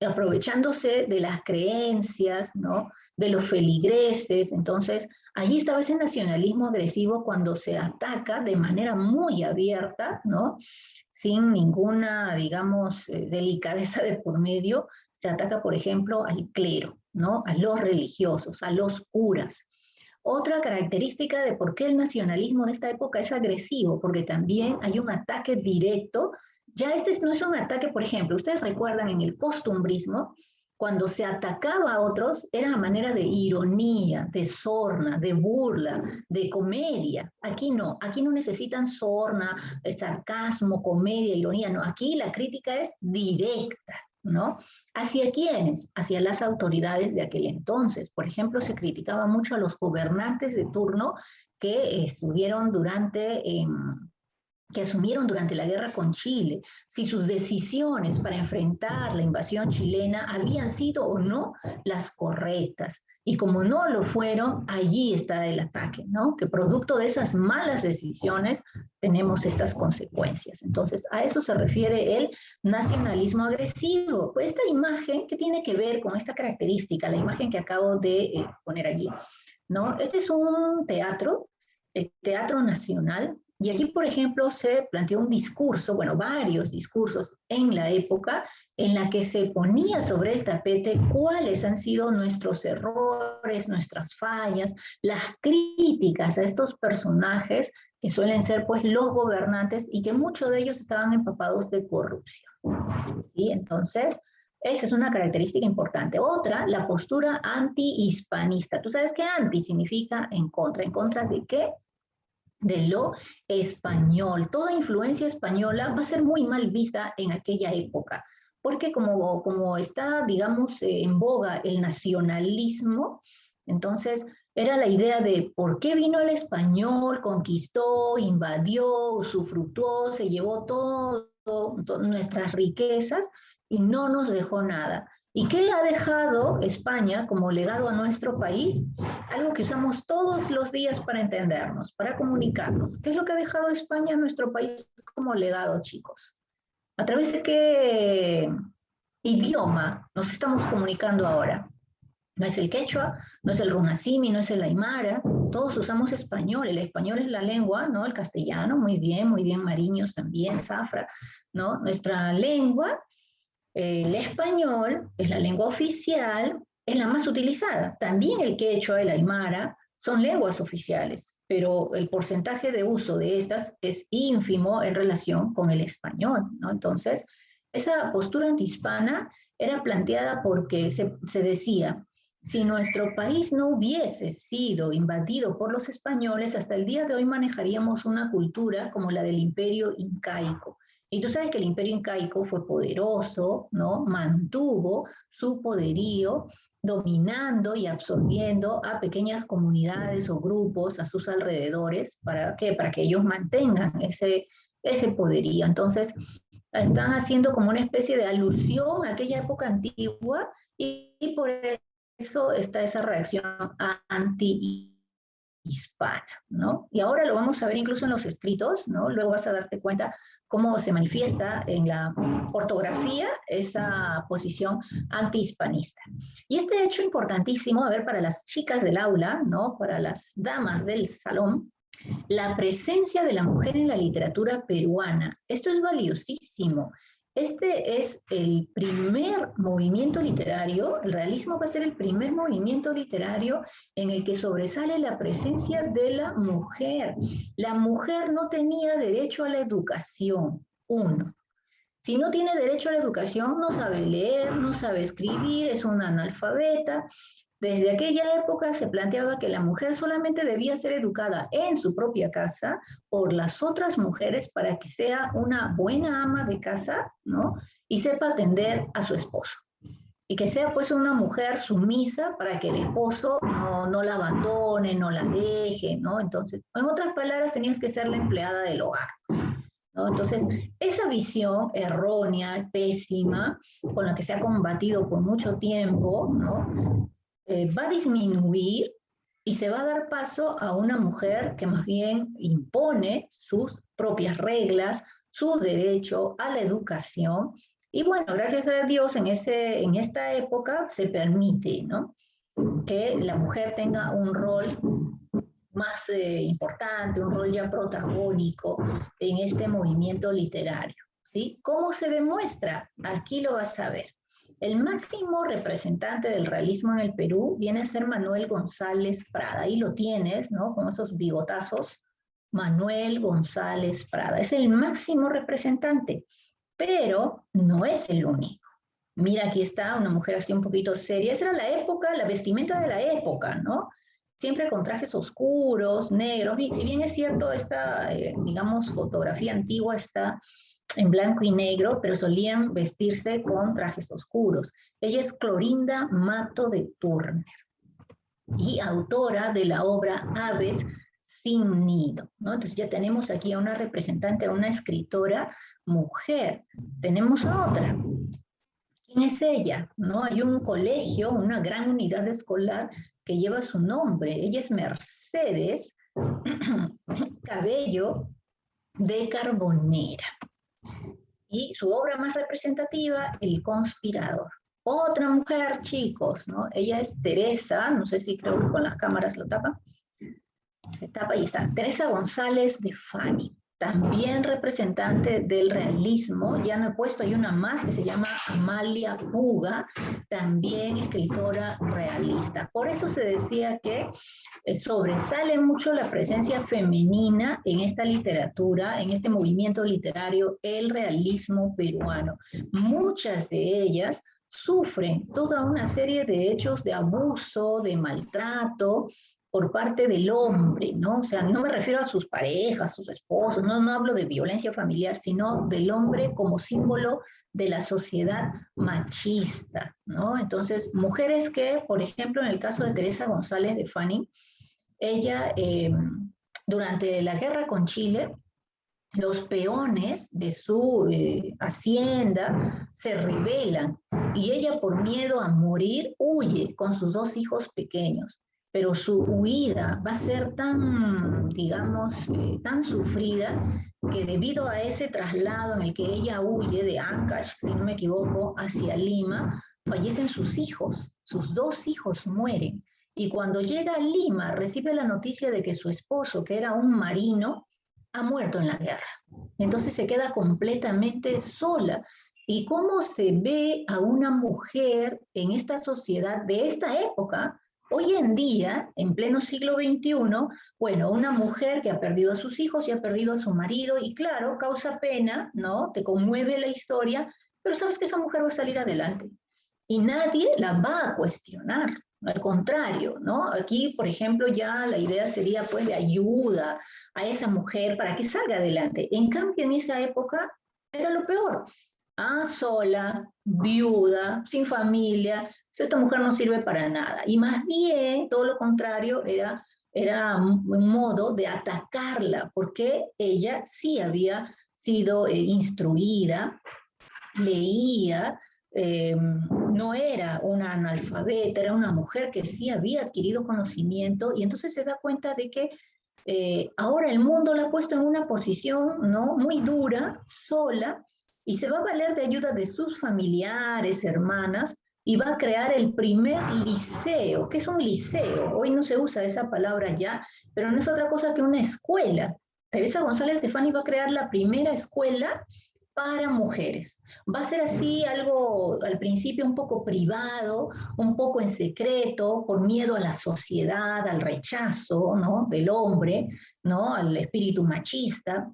S1: Aprovechándose de las creencias, ¿no? De los feligreses. Entonces, allí estaba ese nacionalismo agresivo cuando se ataca de manera muy abierta, ¿no? Sin ninguna, digamos, delicadeza de por medio, se ataca, por ejemplo, al clero, ¿no? A los religiosos, a los curas. Otra característica de por qué el nacionalismo de esta época es agresivo, porque también hay un ataque directo. Ya este no es un ataque, por ejemplo, ustedes recuerdan en el costumbrismo, cuando se atacaba a otros, era a manera de ironía, de sorna, de burla, de comedia. Aquí no necesitan sorna, sarcasmo, comedia, ironía, no, aquí la crítica es directa, ¿no? ¿Hacia quiénes? Hacia las autoridades de aquel entonces. Por ejemplo, se criticaba mucho a los gobernantes de turno que estuvieron que asumieron durante la guerra con Chile, si sus decisiones para enfrentar la invasión chilena habían sido o no las correctas. Y como no lo fueron, allí está el ataque, ¿no? Que producto de esas malas decisiones tenemos estas consecuencias. Entonces, a eso se refiere el nacionalismo agresivo. Pues esta imagen, ¿qué tiene que ver con esta característica? La imagen que acabo de poner allí, ¿no? Este es un teatro, el Teatro Nacional, y aquí, por ejemplo, se planteó un discurso, bueno, varios discursos en la época en la que se ponía sobre el tapete cuáles han sido nuestros errores, nuestras fallas, las críticas a estos personajes que suelen ser pues los gobernantes y que muchos de ellos estaban empapados de corrupción. ¿Sí? Entonces, esa es una característica importante. Otra, la postura anti-hispanista. ¿Tú sabes qué anti significa en contra? ¿En contra de qué? De lo español. Toda influencia española va a ser muy mal vista en aquella época, porque como está, digamos, en boga el nacionalismo, entonces era la idea de por qué vino el español, conquistó, invadió, usufructuó, se llevó todas nuestras riquezas y no nos dejó nada. ¿Y qué ha dejado España como legado a nuestro país? Algo que usamos todos los días para entendernos, para comunicarnos. ¿Qué es lo que ha dejado España a nuestro país como legado, chicos? ¿A través de qué idioma nos estamos comunicando ahora? No es el quechua, no es el runasimi, no es el aymara, todos usamos español. El español es la lengua, ¿no? El castellano, muy bien, Mariños también, Zafra, ¿no? Nuestra lengua, el español, es la lengua oficial, es la más utilizada. También el quechua, el aymara, son lenguas oficiales, pero el porcentaje de uso de estas es ínfimo en relación con el español, ¿no? Entonces, esa postura antihispana era planteada porque se decía, si nuestro país no hubiese sido invadido por los españoles, hasta el día de hoy manejaríamos una cultura como la del imperio incaico. Y tú sabes que el imperio incaico fue poderoso, ¿no? Mantuvo su poderío dominando y absorbiendo a pequeñas comunidades o grupos a sus alrededores. ¿Para qué? Para que ellos mantengan ese poderío. Entonces, están haciendo como una especie de alusión a aquella época antigua y por eso está esa reacción anti hispana, ¿no? Y ahora lo vamos a ver incluso en los escritos, ¿no? Luego vas a darte cuenta cómo se manifiesta en la ortografía esa posición antihispanista. Y este hecho importantísimo, a ver, para las chicas del aula, ¿no? Para las damas del salón, la presencia de la mujer en la literatura peruana. Esto es valiosísimo. Este es el primer movimiento literario, el realismo va a ser el primer movimiento literario en el que sobresale la presencia de la mujer. La mujer no tenía derecho a la educación, uno. Si no tiene derecho a la educación, no sabe leer, no sabe escribir, es una analfabeta. Desde aquella época se planteaba que la mujer solamente debía ser educada en su propia casa por las otras mujeres para que sea una buena ama de casa, ¿no? Y sepa atender a su esposo. Y que sea pues una mujer sumisa para que el esposo no la abandone, no la deje, ¿no? Entonces, en otras palabras, tenías que ser la empleada del hogar, ¿no? Entonces, esa visión errónea, pésima, con la que se ha combatido por mucho tiempo, ¿no? Va a disminuir y se va a dar paso a una mujer que más bien impone sus propias reglas, su derecho a la educación. Y bueno, gracias a Dios en esta época se permite, ¿no? Que la mujer tenga un rol más importante, un rol ya protagónico en este movimiento literario, ¿sí? ¿Cómo se demuestra? Aquí lo vas a ver. El máximo representante del realismo en el Perú viene a ser Manuel González Prada. Ahí lo tienes, ¿no? Con esos bigotazos. Manuel González Prada. Es el máximo representante, pero no es el único. Mira, aquí está una mujer así un poquito seria. Esa era la época, la vestimenta de la época, ¿no? Siempre con trajes oscuros, negros. Si bien es cierto, esta, digamos, fotografía antigua está en blanco y negro, pero solían vestirse con trajes oscuros. Ella es Clorinda Mato de Turner y autora de la obra Aves sin nido, ¿no? Entonces ya tenemos aquí a una representante, a una escritora mujer. Tenemos a otra. ¿Quién es ella? ¿No? Hay un colegio, una gran unidad escolar que lleva su nombre. Ella es Mercedes Cabello de Carbonera. Y su obra más representativa, El Conspirador. Otra mujer, chicos, ¿no? Ella es Teresa, no sé si creo que con las cámaras lo tapa. Se tapa y está. Teresa González de Fani, también representante del realismo. Ya no he puesto, hay una más que se llama Amalia Puga, también escritora realista. Por eso se decía que sobresale mucho la presencia femenina en esta literatura, en este movimiento literario, el realismo peruano. Muchas de ellas sufren toda una serie de hechos de abuso, de maltrato, por parte del hombre, ¿no? O sea, no me refiero a sus parejas, sus esposos, no hablo de violencia familiar, sino del hombre como símbolo de la sociedad machista, ¿no? Entonces, mujeres que, por ejemplo, en el caso de Teresa González de Fanning, ella, durante la guerra con Chile, los peones de su hacienda se rebelan y ella por miedo a morir huye con sus dos hijos pequeños. Pero su huida va a ser tan, digamos, tan sufrida que debido a ese traslado en el que ella huye de Ancash, si no me equivoco, hacia Lima, fallecen sus dos hijos mueren. Y cuando llega a Lima recibe la noticia de que su esposo, que era un marino, ha muerto en la guerra. Entonces se queda completamente sola. ¿Y cómo se ve a una mujer en esta sociedad de esta época? Hoy en día, en pleno siglo XXI, bueno, una mujer que ha perdido a sus hijos y ha perdido a su marido, y claro, causa pena, ¿no? Te conmueve la historia, pero sabes que esa mujer va a salir adelante. Y nadie la va a cuestionar. Al contrario, ¿no? Aquí, por ejemplo, ya la idea sería pues de ayuda a esa mujer para que salga adelante. En cambio, en esa época era lo peor. Ah, sola, viuda, sin familia, esta mujer no sirve para nada. Y más bien, todo lo contrario, era un modo de atacarla, porque ella sí había sido instruida, leía, no era una analfabeta, era una mujer que sí había adquirido conocimiento y entonces se da cuenta de que ahora el mundo la ha puesto en una posición, ¿no?, muy dura, sola, y se va a valer de ayuda de sus familiares, hermanas, y va a crear el primer liceo. ¿Qué es un liceo? Hoy no se usa esa palabra ya, pero no es otra cosa que una escuela. Teresa González de Fani va a crear la primera escuela para mujeres. Va a ser así algo al principio un poco privado, un poco en secreto, por miedo a la sociedad, al rechazo, ¿no?, del hombre, ¿no?, al espíritu machista.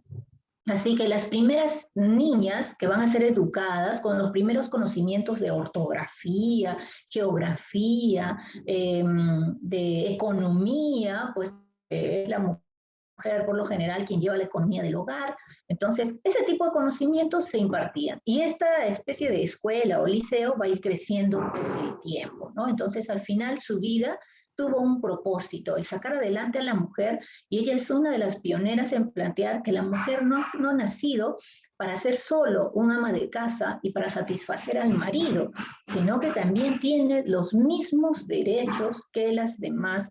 S1: Así que las primeras niñas que van a ser educadas con los primeros conocimientos de ortografía, geografía, de economía, pues es la mujer por lo general quien lleva la economía del hogar. Entonces, ese tipo de conocimientos se impartían. Y esta especie de escuela o liceo va a ir creciendo con el tiempo, ¿no? Entonces, al final, su vida tuvo un propósito, el sacar adelante a la mujer, y ella es una de las pioneras en plantear que la mujer no ha nacido para ser solo un ama de casa y para satisfacer al marido, sino que también tiene los mismos derechos que las demás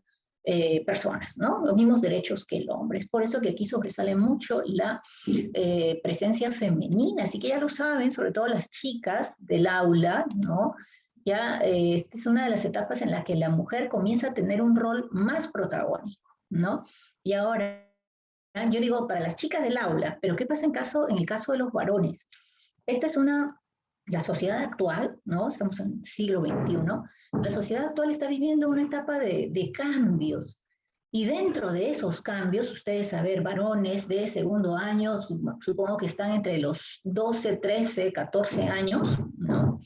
S1: personas, ¿no? Los mismos derechos que el hombre. Es por eso que aquí sobresale mucho la presencia femenina, así que ya lo saben, sobre todo las chicas del aula, ¿no? Ya esta es una de las etapas en la que la mujer comienza a tener un rol más protagónico, ¿no? Y ahora, yo digo para las chicas del aula, pero ¿qué pasa en el caso de los varones? Esta es la sociedad actual, ¿no? Estamos en el siglo XXI, la sociedad actual está viviendo una etapa de cambios. Y dentro de esos cambios, ustedes saben, varones de segundo año, supongo que están entre los 12, 13, 14 años, ¿no?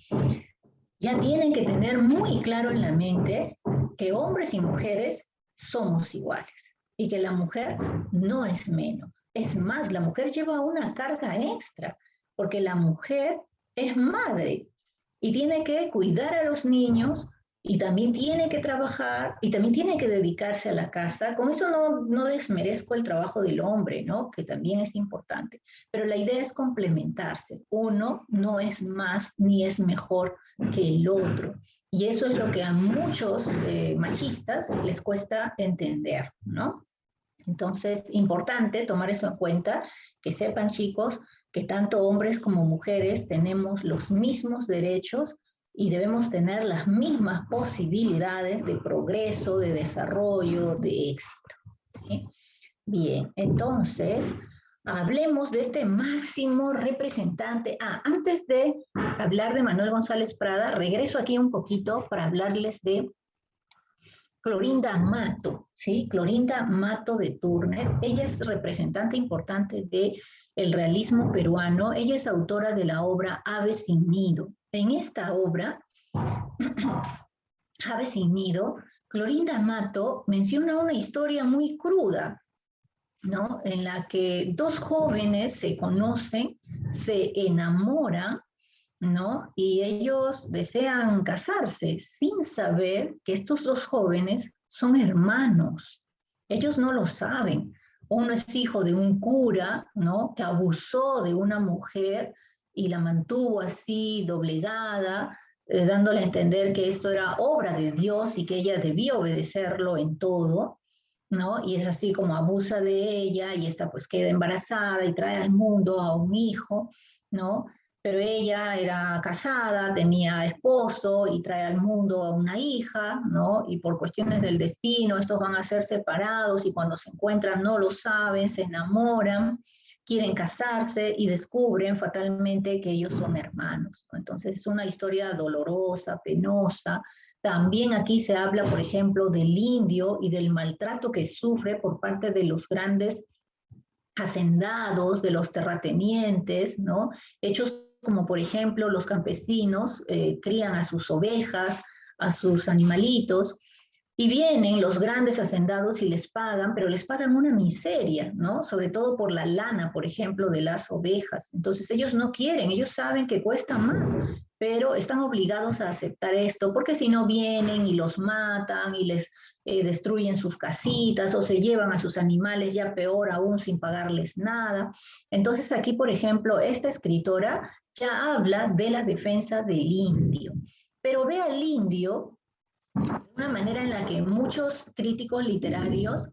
S1: Ya tienen que tener muy claro en la mente que hombres y mujeres somos iguales y que la mujer no es menos. Es más, la mujer lleva una carga extra porque la mujer es madre y tiene que cuidar a los niños y también tiene que trabajar y también tiene que dedicarse a la casa. Con eso no desmerezco el trabajo del hombre, ¿no?, que también es importante, pero la idea es complementarse. Uno no es más ni es mejor que el otro. Y eso es lo que a muchos machistas les cuesta entender, ¿no? Entonces, importante tomar eso en cuenta, que sepan, chicos, que tanto hombres como mujeres tenemos los mismos derechos y debemos tener las mismas posibilidades de progreso, de desarrollo, de éxito, ¿sí? Bien, entonces, hablemos de este máximo representante. Antes de hablar de Manuel González Prada, regreso aquí un poquito para hablarles de Clorinda Mato, ¿sí? Clorinda Mato de Turner. Ella es representante importante del realismo peruano. Ella es autora de la obra Ave sin nido. En esta obra, Ave sin nido, Clorinda Mato menciona una historia muy cruda, ¿no?, en la que dos jóvenes se conocen, se enamoran, ¿no?, y ellos desean casarse sin saber que estos dos jóvenes son hermanos. Ellos no lo saben. Uno es hijo de un cura, ¿no?, que abusó de una mujer y la mantuvo así doblegada, dándole a entender que esto era obra de Dios y que ella debía obedecerlo en todo, ¿no? Y es así como abusa de ella y esta pues queda embarazada y trae al mundo a un hijo, ¿no? Pero ella era casada, tenía esposo y trae al mundo a una hija, ¿no? Y por cuestiones del destino, estos van a ser separados y cuando se encuentran no lo saben, se enamoran, quieren casarse y descubren fatalmente que ellos son hermanos, ¿no? Entonces es una historia dolorosa, penosa. También aquí se habla, por ejemplo, del indio y del maltrato que sufre por parte de los grandes hacendados, de los terratenientes, ¿no? Hechos como, por ejemplo, los campesinos crían a sus ovejas, a sus animalitos, Y vienen los grandes hacendados y les pagan, pero les pagan una miseria, ¿no? Sobre todo por la lana, por ejemplo, de las ovejas. Entonces ellos no quieren, ellos saben que cuesta más, pero están obligados a aceptar esto, porque si no vienen y los matan y les destruyen sus casitas o se llevan a sus animales, ya peor aún, sin pagarles nada. Entonces aquí, por ejemplo, esta escritora ya habla de la defensa del indio, pero ve al indio de una manera en la que muchos críticos literarios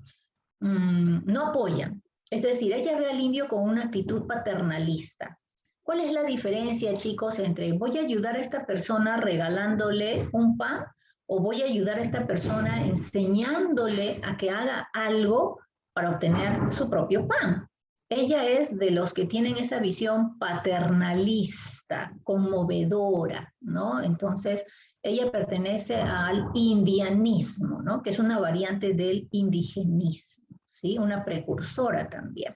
S1: no apoyan. Es decir, ella ve al indio con una actitud paternalista. ¿Cuál es la diferencia, chicos, entre voy a ayudar a esta persona regalándole un pan o voy a ayudar a esta persona enseñándole a que haga algo para obtener su propio pan? Ella es de los que tienen esa visión paternalista, conmovedora, ¿no? Entonces, ella pertenece al indianismo, ¿no? Que es una variante del indigenismo, ¿sí? Una precursora también.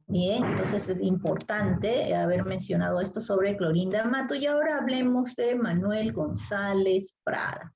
S1: Bien, entonces es importante haber mencionado esto sobre Clorinda Mato y ahora hablemos de Manuel González Prada.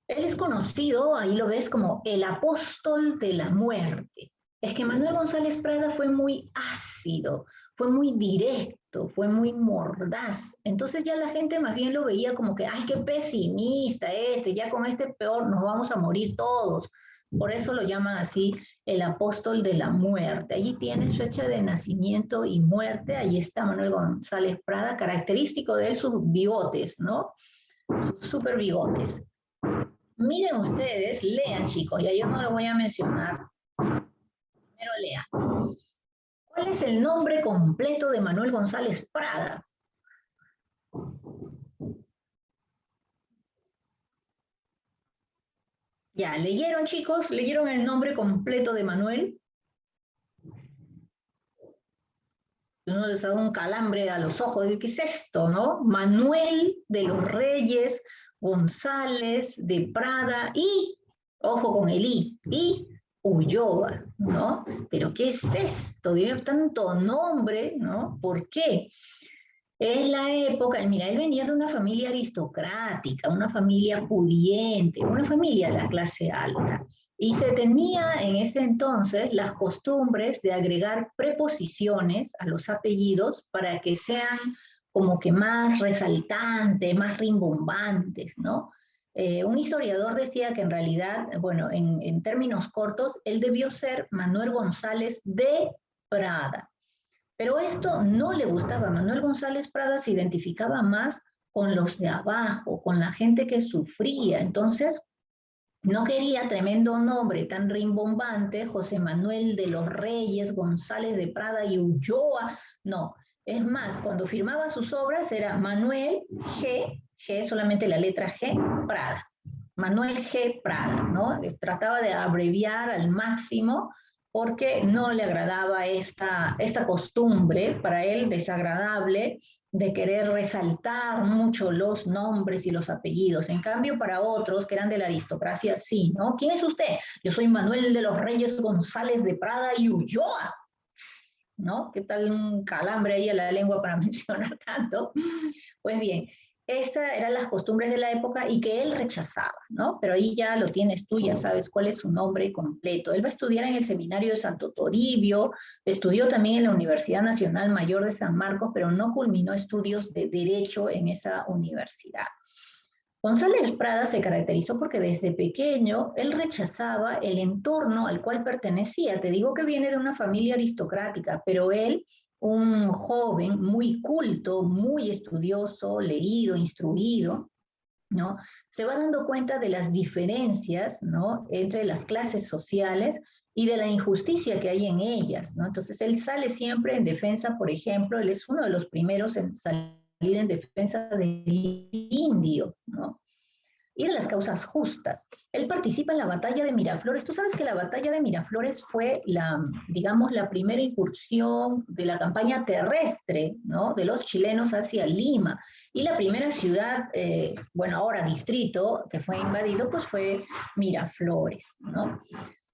S1: Él es conocido, ahí lo ves, como el apóstol de la muerte. Es que Manuel González Prada fue muy ácido, fue muy directo, fue muy mordaz. Entonces ya la gente más bien lo veía como que, ay, qué pesimista este, ya con este peor nos vamos a morir todos. Por eso lo llaman así el apóstol de la muerte. Allí tienes fecha de nacimiento y muerte. Ahí está Manuel González Prada, característico de él sus bigotes, ¿no? Sus super bigotes. Miren ustedes, lean, chicos, ya yo no lo voy a mencionar, pero lean. ¿Cuál es el nombre completo de Manuel González Prada? Ya, ¿leyeron, chicos? ¿Leyeron el nombre completo de Manuel? Uno les da un calambre a los ojos, ¿qué es esto, no? Manuel de los Reyes González de Prada y, ojo con el y Ulloa, ¿no? Pero ¿qué es esto? Tiene tanto nombre, ¿no? ¿Por qué? Es la época, mira, él venía de una familia aristocrática, una familia pudiente, una familia de la clase alta. Y se tenía en ese entonces las costumbres de agregar preposiciones a los apellidos para que sean como que más resaltantes, más rimbombantes, ¿no? Un historiador decía que en realidad, bueno, en términos cortos, él debió ser Manuel González de Prada. Pero esto no le gustaba. Manuel González Prada se identificaba más con los de abajo, con la gente que sufría. Entonces, no quería tremendo nombre tan rimbombante, José Manuel de los Reyes, González de Prada y Ulloa. No, es más, cuando firmaba sus obras era Manuel G solamente la letra G, Prada. Manuel G. Prada, ¿no? Trataba de abreviar al máximo porque no le agradaba esta costumbre, para él desagradable, de querer resaltar mucho los nombres y los apellidos. En cambio, para otros que eran de la aristocracia, sí, ¿no? ¿Quién es usted? Yo soy Manuel de los Reyes González de Prada y Ulloa, ¿no? ¿Qué tal un calambre ahí a la lengua para mencionar tanto? Pues bien, esas eran las costumbres de la época y que él rechazaba, ¿no? Pero ahí ya lo tienes tú, ya sabes cuál es su nombre completo. Él va a estudiar en el Seminario de Santo Toribio, estudió también en la Universidad Nacional Mayor de San Marcos, pero no culminó estudios de Derecho en esa universidad. González Prada se caracterizó porque desde pequeño él rechazaba el entorno al cual pertenecía. Te digo que viene de una familia aristocrática, pero él, un joven muy culto, muy estudioso, leído, instruido, ¿no? Se va dando cuenta de las diferencias, ¿no? Entre las clases sociales y de la injusticia que hay en ellas, ¿no? Entonces él sale siempre en defensa, por ejemplo, él es uno de los primeros en salir en defensa del indio, ¿no? Y de las causas justas. Él participa en la batalla de Miraflores. Tú sabes que la batalla de Miraflores fue digamos, la primera incursión de la campaña terrestre, ¿no? De los chilenos hacia Lima. Y la primera ciudad, bueno, ahora distrito, que fue invadido, pues fue Miraflores, ¿no?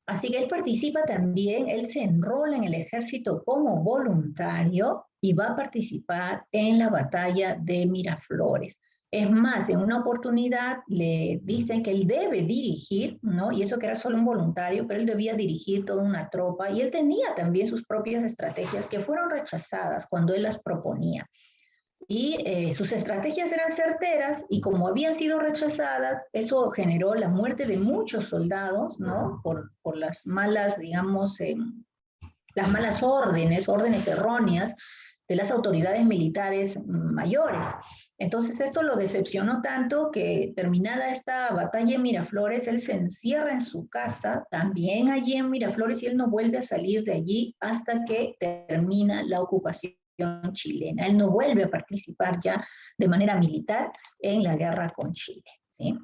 S1: Así que él participa también, él se enrola en el ejército como voluntario y va a participar en la batalla de Miraflores. Es más, en una oportunidad le dicen que él debe dirigir, ¿no? Y eso que era solo un voluntario, pero él debía dirigir toda una tropa y él tenía también sus propias estrategias que fueron rechazadas cuando él las proponía. Y sus estrategias eran certeras y como habían sido rechazadas, eso generó la muerte de muchos soldados, ¿no? Por las malas, digamos, las malas órdenes erróneas de las autoridades militares mayores. Entonces esto lo decepcionó tanto que terminada esta batalla en Miraflores, él se encierra en su casa, también allí en Miraflores, y él no vuelve a salir de allí hasta que termina la ocupación chilena. Él no vuelve a participar ya de manera militar en la guerra con Chile, ¿sí?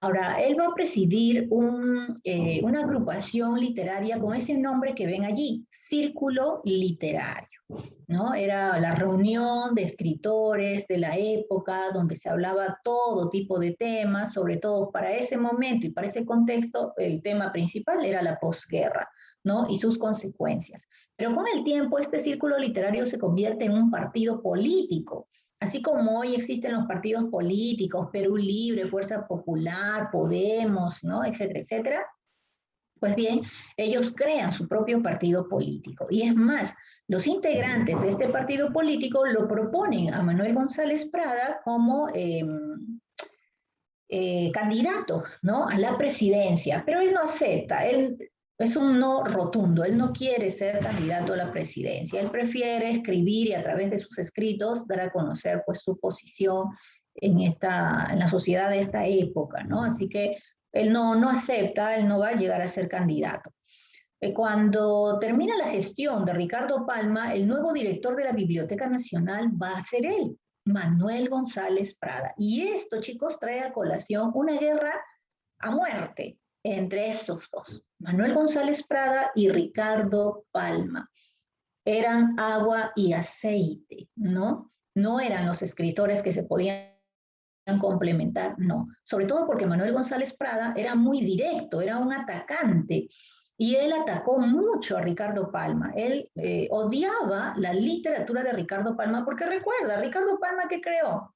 S1: Ahora, él va a presidir una agrupación literaria con ese nombre que ven allí, Círculo Literario, ¿no? Era la reunión de escritores de la época donde se hablaba todo tipo de temas, sobre todo para ese momento y para ese contexto, el tema principal era la posguerra, ¿no? Y sus consecuencias. Pero con el tiempo, este círculo literario se convierte en un partido político. Así como hoy existen los partidos políticos, Perú Libre, Fuerza Popular, Podemos, ¿no? Etcétera, etcétera. Pues bien, ellos crean su propio partido político. Y es más, los integrantes de este partido político lo proponen a Manuel González Prada como candidato, ¿no? A la presidencia, pero él no acepta, él es un no rotundo, él no quiere ser candidato a la presidencia, él prefiere escribir y a través de sus escritos dar a conocer pues su posición en la sociedad de esta época, ¿no? Así que él no acepta, él no va a llegar a ser candidato. Cuando termina la gestión de Ricardo Palma, el nuevo director de la Biblioteca Nacional va a ser él, Manuel González Prada. Y esto, chicos, trae a colación una guerra a muerte entre estos dos, Manuel González Prada y Ricardo Palma. Eran agua y aceite, ¿no? No eran los escritores que se podían complementar, no. Sobre todo porque Manuel González Prada era muy directo, era un atacante. Y él atacó mucho a Ricardo Palma. Él odiaba la literatura de Ricardo Palma porque recuerda, Ricardo Palma que creó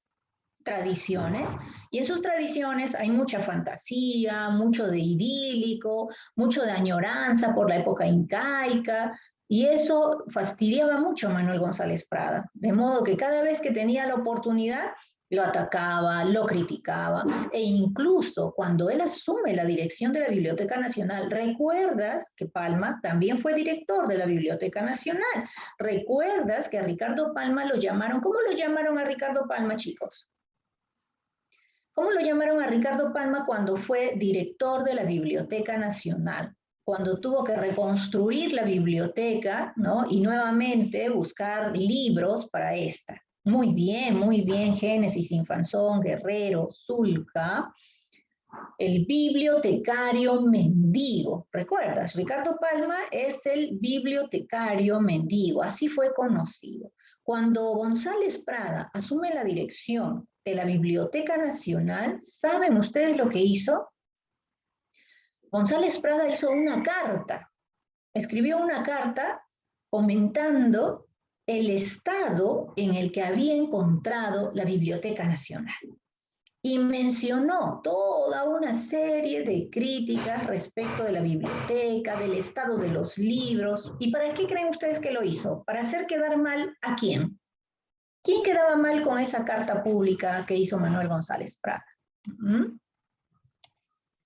S1: tradiciones y en sus tradiciones hay mucha fantasía, mucho de idílico, mucho de añoranza por la época incaica y eso fastidiaba mucho a Manuel González Prada, de modo que cada vez que tenía la oportunidad lo atacaba, lo criticaba e incluso cuando él asume la dirección de la Biblioteca Nacional, recuerdas que Palma también fue director de la Biblioteca Nacional, recuerdas que a Ricardo Palma lo llamaron, ¿cómo lo llamaron a Ricardo Palma, chicos? ¿Cómo lo llamaron a Ricardo Palma cuando fue director de la Biblioteca Nacional? Cuando tuvo que reconstruir la biblioteca, ¿no? Y nuevamente buscar libros para esta. Muy bien, Génesis, Infanzón, Guerrero, Zulca, el bibliotecario mendigo. ¿Recuerdas? Ricardo Palma es el bibliotecario mendigo, así fue conocido. Cuando González Prada asume la dirección de la Biblioteca Nacional, ¿saben ustedes lo que hizo? González Prada hizo una carta, escribió una carta comentando el estado en el que había encontrado la Biblioteca Nacional y mencionó toda una serie de críticas respecto de la biblioteca, del estado de los libros. ¿Y para qué creen ustedes que lo hizo? ¿Para hacer quedar mal a quién? ¿Quién quedaba mal con esa carta pública que hizo Manuel González Prada? ¿Mm?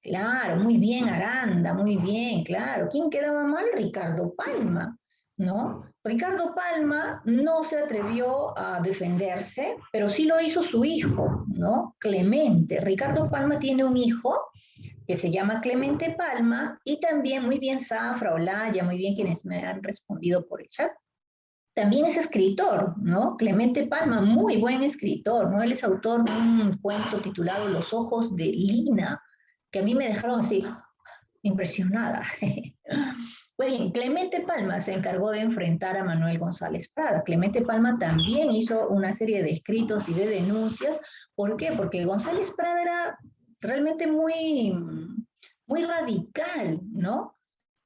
S1: Claro, muy bien, Aranda, muy bien, claro. ¿Quién quedaba mal? Ricardo Palma, ¿no? Ricardo Palma no se atrevió a defenderse, pero sí lo hizo su hijo, ¿no? Clemente. Ricardo Palma tiene un hijo que se llama Clemente Palma y también, muy bien, Zafra, Olaya, muy bien quienes me han respondido por el chat. También es escritor, ¿no? Clemente Palma, muy buen escritor, ¿no? Él es autor de un cuento titulado Los ojos de Lina, que a mí me dejaron así impresionada. Pues bien, Clemente Palma se encargó de enfrentar a Manuel González Prada. Clemente Palma también hizo una serie de escritos y de denuncias. ¿Por qué? Porque González Prada era realmente muy radical, ¿no?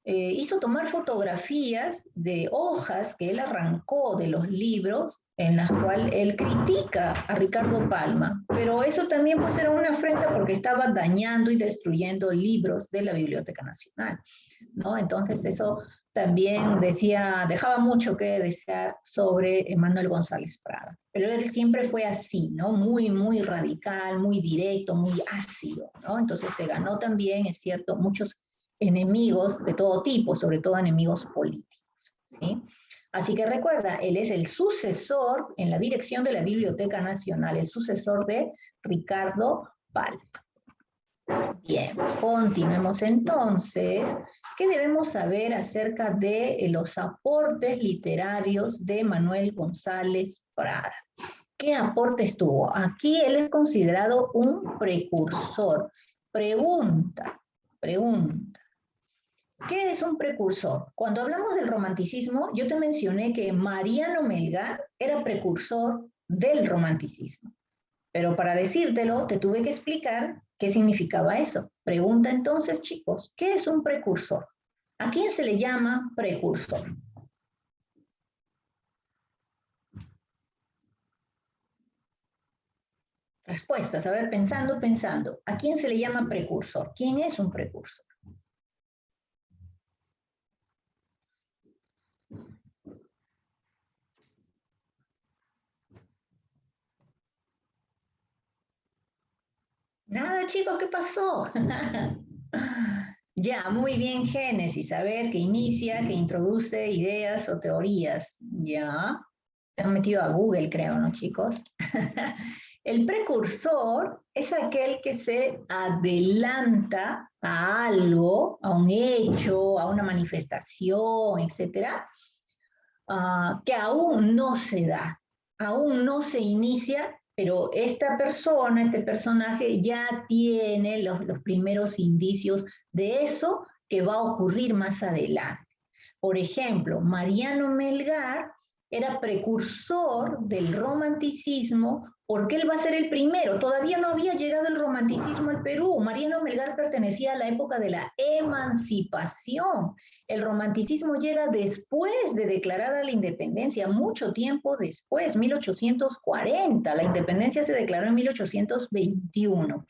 S1: hizo tomar fotografías de hojas que él arrancó de los libros en las cuales él critica a Ricardo Palma, pero eso también pues era una afrenta porque estaba dañando y destruyendo libros de la Biblioteca Nacional, ¿no? Entonces eso también dejaba mucho que desear sobre Manuel González Prada, pero él siempre fue así, ¿no? Muy, muy radical, muy directo, muy ácido, ¿no? Entonces se ganó también, es cierto, muchos enemigos de todo tipo, sobre todo enemigos políticos, ¿sí? Así que recuerda, él es el sucesor en la dirección de la Biblioteca Nacional, el sucesor de Ricardo Palma. Bien, continuemos entonces. ¿Qué debemos saber acerca de los aportes literarios de Manuel González Prada? ¿Qué aportes tuvo? Aquí él es considerado un precursor. Pregunta. ¿Qué es un precursor? Cuando hablamos del romanticismo, yo te mencioné que Mariano Melgar era precursor del romanticismo. Pero para decírtelo, te tuve que explicar qué significaba eso. Pregunta entonces, chicos, ¿qué es un precursor? ¿A quién se le llama precursor? Respuestas, a ver, pensando. ¿A quién se le llama precursor? ¿Quién es un precursor? Nada, chicos, ¿qué pasó? Ya, muy bien, Génesis. A ver, que inicia, que introduce ideas o teorías. Ya. Se han metido a Google, creo, ¿no, chicos? El precursor es aquel que se adelanta a algo, a un hecho, a una manifestación, etcétera, que aún no se da, aún no se inicia, pero esta persona, este personaje ya tiene los primeros indicios de eso que va a ocurrir más adelante. Por ejemplo, Mariano Melgar era precursor del romanticismo porque él va a ser el primero. Todavía no había llegado el romanticismo al Perú. Mariano Melgar pertenecía a la época de la emancipación. El romanticismo llega después de declarada la independencia, mucho tiempo después, 1840. La independencia se declaró en 1821.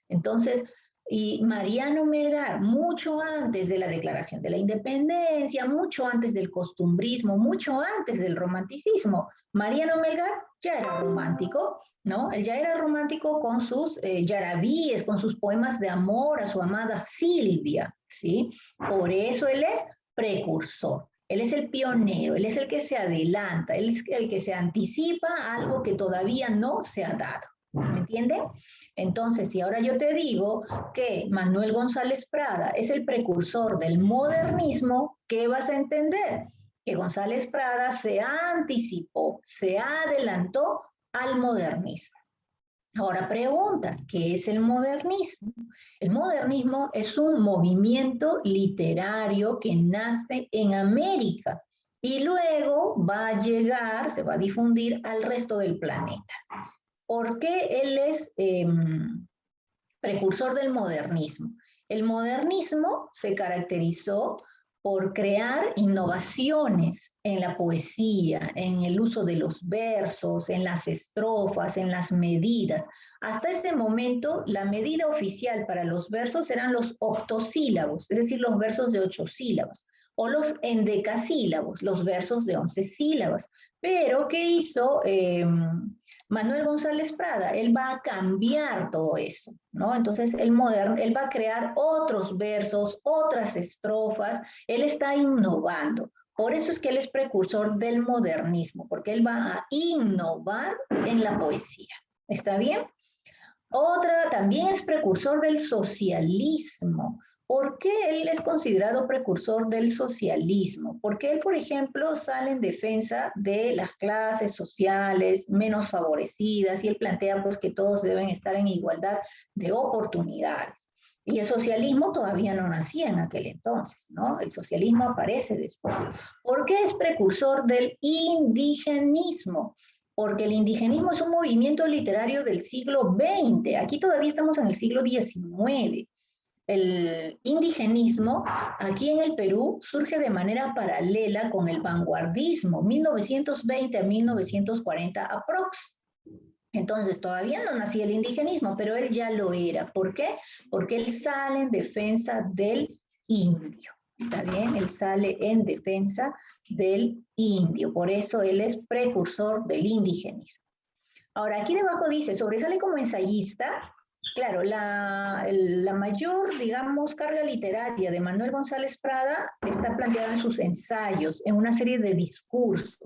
S1: Entonces, y Mariano Melgar, mucho antes de la declaración de la independencia, mucho antes del costumbrismo, mucho antes del romanticismo, Mariano Melgar ya era romántico, ¿no? Él ya era romántico con sus yarabíes, con sus poemas de amor a su amada Silvia, ¿sí? Por eso él es precursor. Él es el pionero, él es el que se adelanta, él es el que se anticipa a algo que todavía no se ha dado. ¿Me entienden? Entonces, si ahora yo te digo que Manuel González Prada es el precursor del modernismo, ¿qué vas a entender? Que González Prada se anticipó, se adelantó al modernismo. Ahora pregunta, ¿qué es el modernismo? El modernismo es un movimiento literario que nace en América y luego va a llegar, se va a difundir al resto del planeta. ¿Por qué él es precursor del modernismo? El modernismo se caracterizó por crear innovaciones en la poesía, en el uso de los versos, en las estrofas, en las medidas. Hasta este momento, la medida oficial para los versos eran los octosílabos, es decir, los versos de 8 sílabas, o los endecasílabos, los versos de 11 sílabas. Pero, ¿qué hizo Manuel González Prada? Él va a cambiar todo eso, ¿no? Entonces, él va a crear otros versos, otras estrofas, él está innovando. Por eso es que él es precursor del modernismo, porque él va a innovar en la poesía. ¿Está bien? Otra, también es precursor del socialismo. ¿Por qué él es considerado precursor del socialismo? Porque él, por ejemplo, sale en defensa de las clases sociales menos favorecidas y él plantea pues, que todos deben estar en igualdad de oportunidades. Y el socialismo todavía no nacía en aquel entonces, ¿no? El socialismo aparece después. ¿Por qué es precursor del indigenismo? Porque el indigenismo es un movimiento literario del siglo XX. Aquí todavía estamos en el siglo XIX. el indigenismo aquí en el Perú surge de manera paralela con el vanguardismo, 1920 a 1940 aprox. Entonces, todavía no nacía el indigenismo, pero él ya lo era. ¿Por qué? Porque él sale en defensa del indio. ¿Está bien? Él sale en defensa del indio. Por eso él es precursor del indigenismo. Ahora, aquí debajo dice, sobresale como ensayista. Claro, la mayor, digamos, carga literaria de Manuel González Prada está planteada en sus ensayos, en una serie de discursos.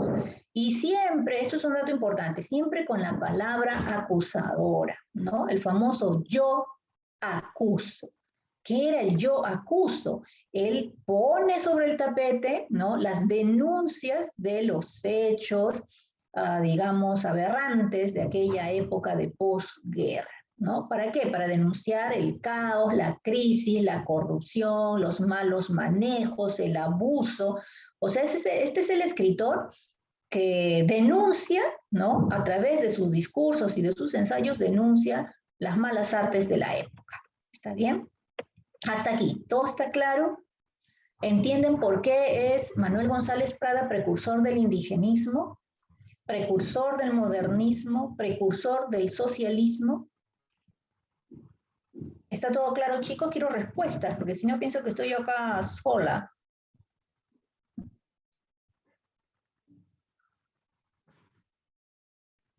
S1: Y siempre, esto es un dato importante, siempre con la palabra acusadora, ¿no? El famoso yo acuso. ¿Qué era el yo acuso? Él pone sobre el tapete, ¿no?, las denuncias de los hechos, digamos, aberrantes de aquella época de posguerra, ¿no? ¿Para qué? Para denunciar el caos, la crisis, la corrupción, los malos manejos, el abuso. O sea, este es el escritor que denuncia, ¿no?, a través de sus discursos y de sus ensayos, denuncia las malas artes de la época. ¿Está bien? Hasta aquí, ¿todo está claro? ¿Entienden por qué es Manuel González Prada precursor del indigenismo, precursor del modernismo, precursor del socialismo? ¿Está todo claro, chicos? Quiero respuestas, porque si no pienso que estoy yo acá sola.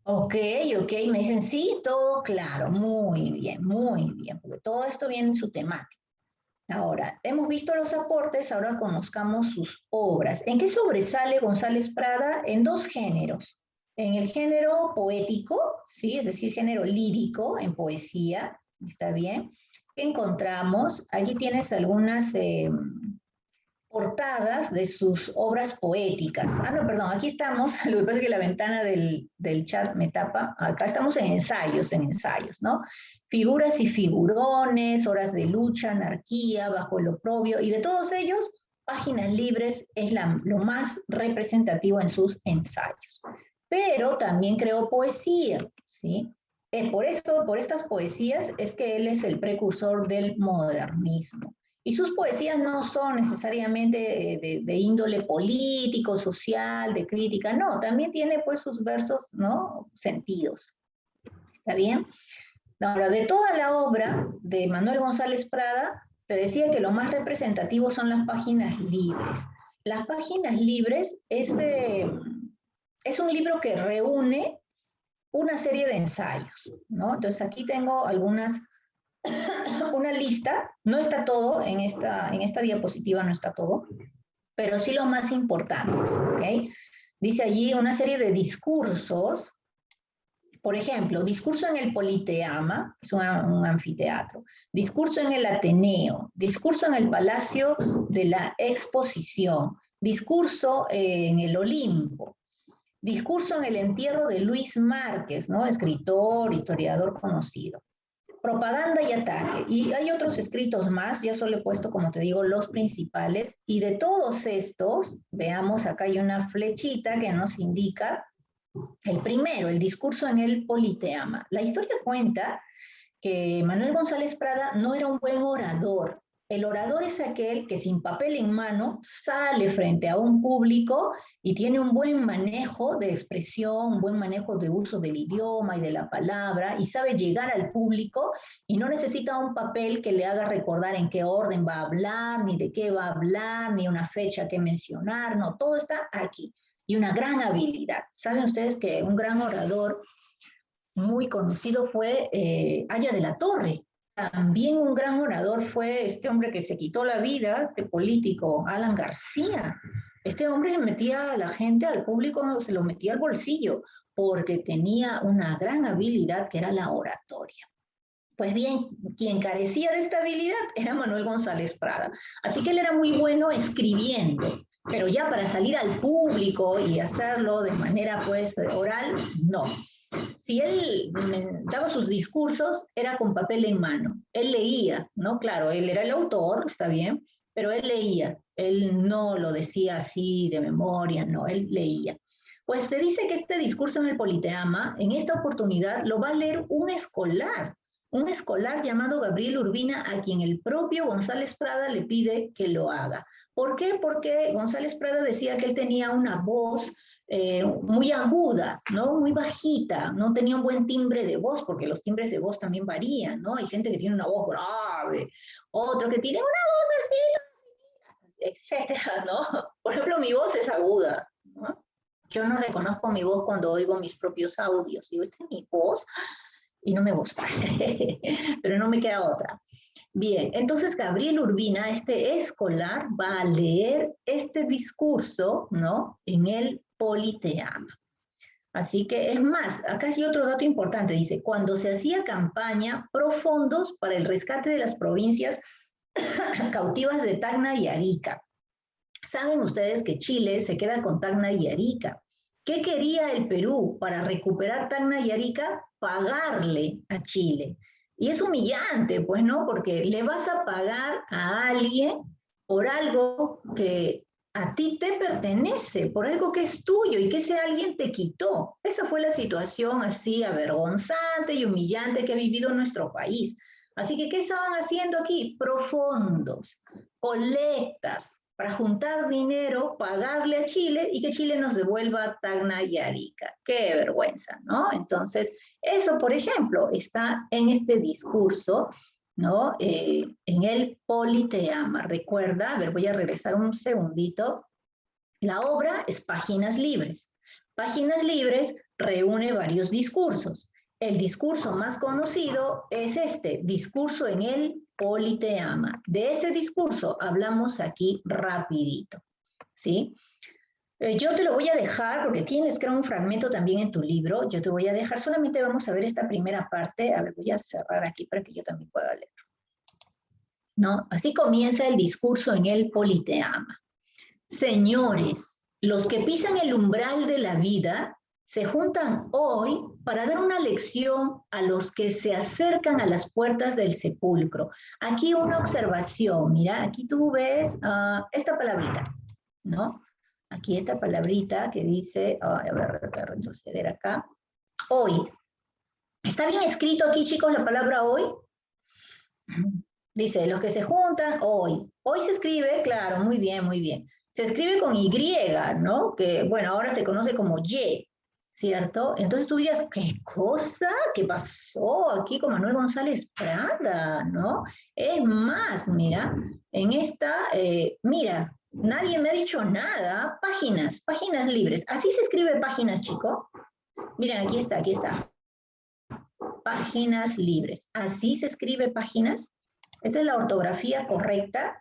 S1: Ok, me dicen sí, todo claro, muy bien, porque todo esto viene en su temática. Ahora, hemos visto los aportes, ahora conozcamos sus obras. ¿En qué sobresale González Prada? En dos géneros. En el género poético, ¿sí?, es decir, género lírico, en poesía, ¿está bien? ¿Qué encontramos? Aquí tienes algunas portadas de sus obras poéticas. No, perdón, aquí estamos, lo que pasa es que la ventana del chat me tapa. Acá estamos en ensayos, ¿no? Figuras y figurones, horas de lucha, anarquía, bajo el oprobio, y de todos ellos, Páginas Libres es lo más representativo en sus ensayos. Pero también creó poesía, ¿sí? Por estas poesías es que él es el precursor del modernismo. Y sus poesías no son necesariamente de índole político, social, de crítica, no, también tiene pues sus versos, ¿no?, sentidos. ¿Está bien? Ahora, de toda la obra de Manuel González Prada, te decía que lo más representativo son las Páginas Libres. Las Páginas Libres es un libro que reúne una serie de ensayos, ¿no? Entonces aquí tengo una lista, no está todo, en esta diapositiva no está todo, pero sí lo más importantes, ¿ok? Dice allí una serie de discursos, por ejemplo, discurso en el Politeama, que es un anfiteatro, discurso en el Ateneo, discurso en el Palacio de la Exposición, discurso en el Olimpo, discurso en el entierro de Luis Márquez, ¿no?, escritor, historiador conocido. Propaganda y ataque. Y hay otros escritos más, ya solo he puesto, como te digo, los principales. Y de todos estos, veamos, acá hay una flechita que nos indica el primero, el discurso en el Politeama. La historia cuenta que Manuel González Prada no era un buen orador. El orador es aquel que sin papel en mano sale frente a un público y tiene un buen manejo de expresión, un buen manejo de uso del idioma y de la palabra, y sabe llegar al público y no necesita un papel que le haga recordar en qué orden va a hablar, ni de qué va a hablar, ni una fecha que mencionar, no, todo está aquí. Y una gran habilidad. Saben ustedes que un gran orador muy conocido fue Aya de la Torre. También un gran orador fue este hombre que se quitó la vida, este político, Alan García. Este hombre se metía a la gente, al público, se lo metía al bolsillo, porque tenía una gran habilidad que era la oratoria. Pues bien, quien carecía de esta habilidad era Manuel González Prada. Así que él era muy bueno escribiendo, pero ya para salir al público y hacerlo de manera pues oral, no. Si él daba sus discursos, era con papel en mano. Él leía, ¿no? Claro, él era el autor, está bien, pero él leía. Él no lo decía así de memoria, no, él leía. Pues se dice que este discurso en el Politeama, en esta oportunidad, lo va a leer un escolar. un escolar llamado Gabriel Urbina, a quien el propio González Prada le pide que lo haga. ¿Por qué? Porque González Prada decía que él tenía una voz muy aguda, ¿no? Muy bajita, no tenía un buen timbre de voz, porque los timbres de voz también varían, ¿no? Hay gente que tiene una voz grave, otro que tiene una voz así, etcétera, ¿no? Por ejemplo, mi voz es aguda, ¿no? Yo no reconozco mi voz cuando oigo mis propios audios. Digo, ¿esta es mi voz? Y no me gusta, pero no me queda otra. Bien, entonces Gabriel Urbina, este escolar, va a leer este discurso, ¿no? En el Politeama. Así que es más, acá hay otro dato importante, dice, cuando se hacía campaña pro fondos para el rescate de las provincias cautivas de Tacna y Arica. Saben ustedes que Chile se queda con Tacna y Arica. ¿Qué quería el Perú para recuperar Tacna y Arica? Pagarle a Chile. Y es humillante, pues, ¿no? Porque le vas a pagar a alguien por algo que a ti te pertenece, por algo que es tuyo y que ese alguien te quitó. Esa fue la situación así avergonzante y humillante que ha vivido nuestro país. Así que, ¿qué estaban haciendo aquí? Profundos, colectas, para juntar dinero, pagarle a Chile y que Chile nos devuelva Tacna y Arica. Qué vergüenza, ¿no? Entonces, eso, por ejemplo, está en este discurso, ¿no? En el Politeama. Recuerda, a ver, voy a regresar un segundito. La obra es Páginas Libres. Páginas Libres reúne varios discursos. El discurso más conocido es este, discurso en el Politeama. De ese discurso hablamos aquí rapidito, ¿sí? Yo te lo voy a dejar, porque tienes, creo, un fragmento también en tu libro. Yo te voy a dejar, solamente vamos a ver esta primera parte. A ver, voy a cerrar aquí para que yo también pueda leer, ¿no? Así comienza el discurso en el Politeama. Señores, los que pisan el umbral de la vida se juntan hoy para dar una lección a los que se acercan a las puertas del sepulcro. Aquí una observación, mira, aquí tú ves esta palabrita, ¿no? Aquí esta palabrita que dice, a ver, voy a retroceder acá, hoy. ¿Está bien escrito aquí, chicos, la palabra hoy? Dice, los que se juntan hoy. Hoy se escribe, claro, muy bien, muy bien. Se escribe con Y, ¿no? Que, bueno, ahora se conoce como Y, ¿cierto? Entonces tú dirás, ¿qué cosa? ¿Qué pasó aquí con Manuel González Prada, ¿no? Es más, mira, en esta, mira, nadie me ha dicho nada. Páginas, páginas libres. ¿Así se escribe páginas, chico? Miren, aquí está, aquí está. Páginas libres. ¿Así se escribe páginas? ¿Esa es la ortografía correcta?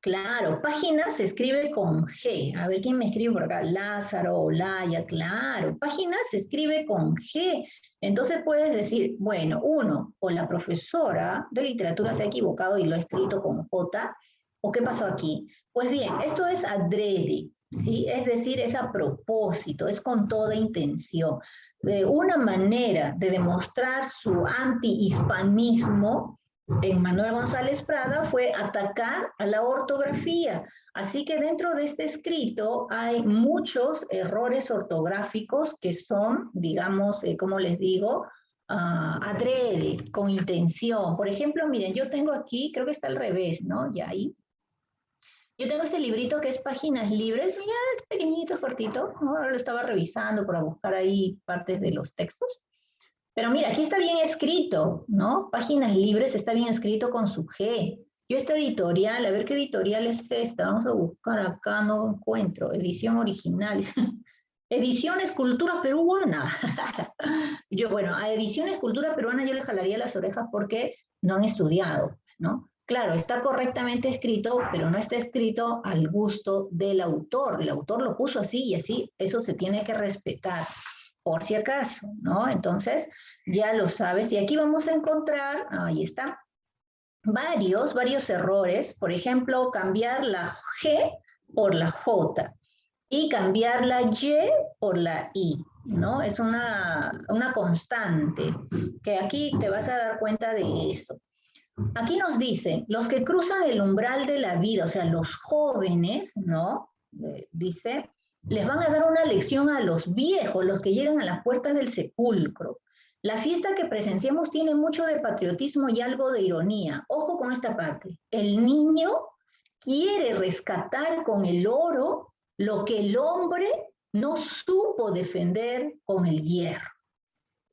S1: Claro, páginas se escribe con G. A ver quién me escribe por acá. Lázaro, Olaya, claro. Páginas se escribe con G. Entonces puedes decir, bueno, uno, o la profesora de literatura se ha equivocado y lo ha escrito con J, o qué pasó aquí. Pues bien, esto es adrede, ¿sí? Es decir, es a propósito, es con toda intención. Una manera de demostrar su anti-hispanismo en Manuel González Prada fue atacar a la ortografía. Así que dentro de este escrito hay muchos errores ortográficos que son, digamos, como les digo, adrede, con intención. Por ejemplo, miren, yo tengo aquí, creo que está al revés, ¿no? Ya ahí. Yo tengo este librito que es Páginas Libres. Mira, es pequeñito, cortito. Ahora lo estaba revisando para buscar ahí partes de los textos. Pero mira, aquí está bien escrito, ¿no? Páginas Libres está bien escrito con su G. Yo esta editorial, a ver qué editorial es esta. Vamos a buscar acá, no encuentro. Edición original. Ediciones Cultura Peruana. Yo, bueno, a Ediciones Cultura Peruana yo le jalaría las orejas porque no han estudiado, ¿no? Claro, está correctamente escrito, pero no está escrito al gusto del autor. El autor lo puso así y así, eso se tiene que respetar, por si acaso, ¿no? Entonces, ya lo sabes. Y aquí vamos a encontrar, ahí está, varios errores. Por ejemplo, cambiar la G por la J y cambiar la Y por la I, ¿no? Es una constante, que aquí te vas a dar cuenta de eso. Aquí nos dice, los que cruzan el umbral de la vida, o sea, los jóvenes, ¿no? Dice, les van a dar una lección a los viejos, los que llegan a las puertas del sepulcro. La fiesta que presenciamos tiene mucho de patriotismo y algo de ironía. Ojo con esta parte. El niño quiere rescatar con el oro lo que el hombre no supo defender con el hierro.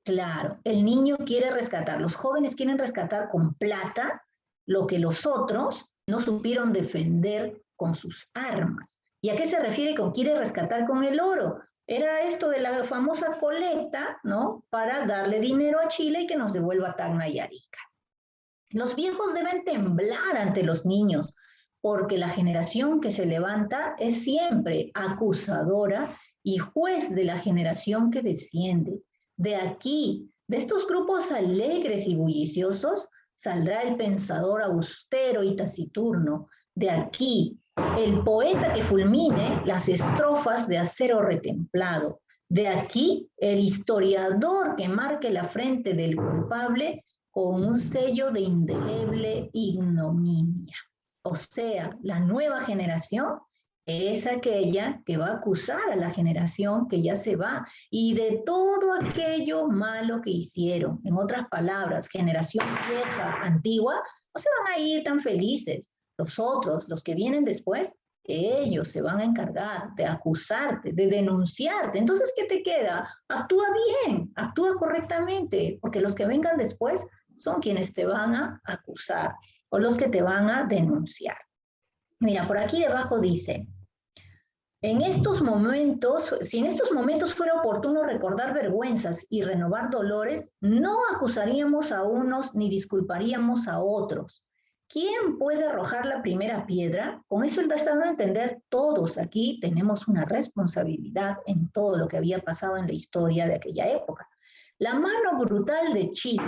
S1: Claro, el niño quiere rescatar, los jóvenes quieren rescatar con plata lo que los otros no supieron defender con sus armas. ¿Y a qué se refiere con quiere rescatar con el oro? Era esto de la famosa colecta, ¿no? Para darle dinero a Chile y que nos devuelva Tacna y Arica. Los viejos deben temblar ante los niños, porque la generación que se levanta es siempre acusadora y juez de la generación que desciende. De aquí, de estos grupos alegres y bulliciosos, saldrá el pensador austero y taciturno. De aquí, el poeta que fulmine las estrofas de acero retemplado. De aquí, el historiador que marque la frente del culpable con un sello de indeleble ignominia. O sea, la nueva generación es aquella que va a acusar a la generación que ya se va y de todo aquello malo que hicieron. En otras palabras, generación vieja, antigua, no se van a ir tan felices. Los otros, los que vienen después, ellos se van a encargar de acusarte, de denunciarte. Entonces, ¿qué te queda? Actúa bien, actúa correctamente, porque los que vengan después son quienes te van a acusar o los que te van a denunciar. Mira, por aquí debajo dice, en estos momentos, si en estos momentos fuera oportuno recordar vergüenzas y renovar dolores, no acusaríamos a unos ni disculparíamos a otros. ¿Quién puede arrojar la primera piedra? Con eso él está dando a entender, todos aquí tenemos una responsabilidad en todo lo que había pasado en la historia de aquella época. La mano brutal de Chile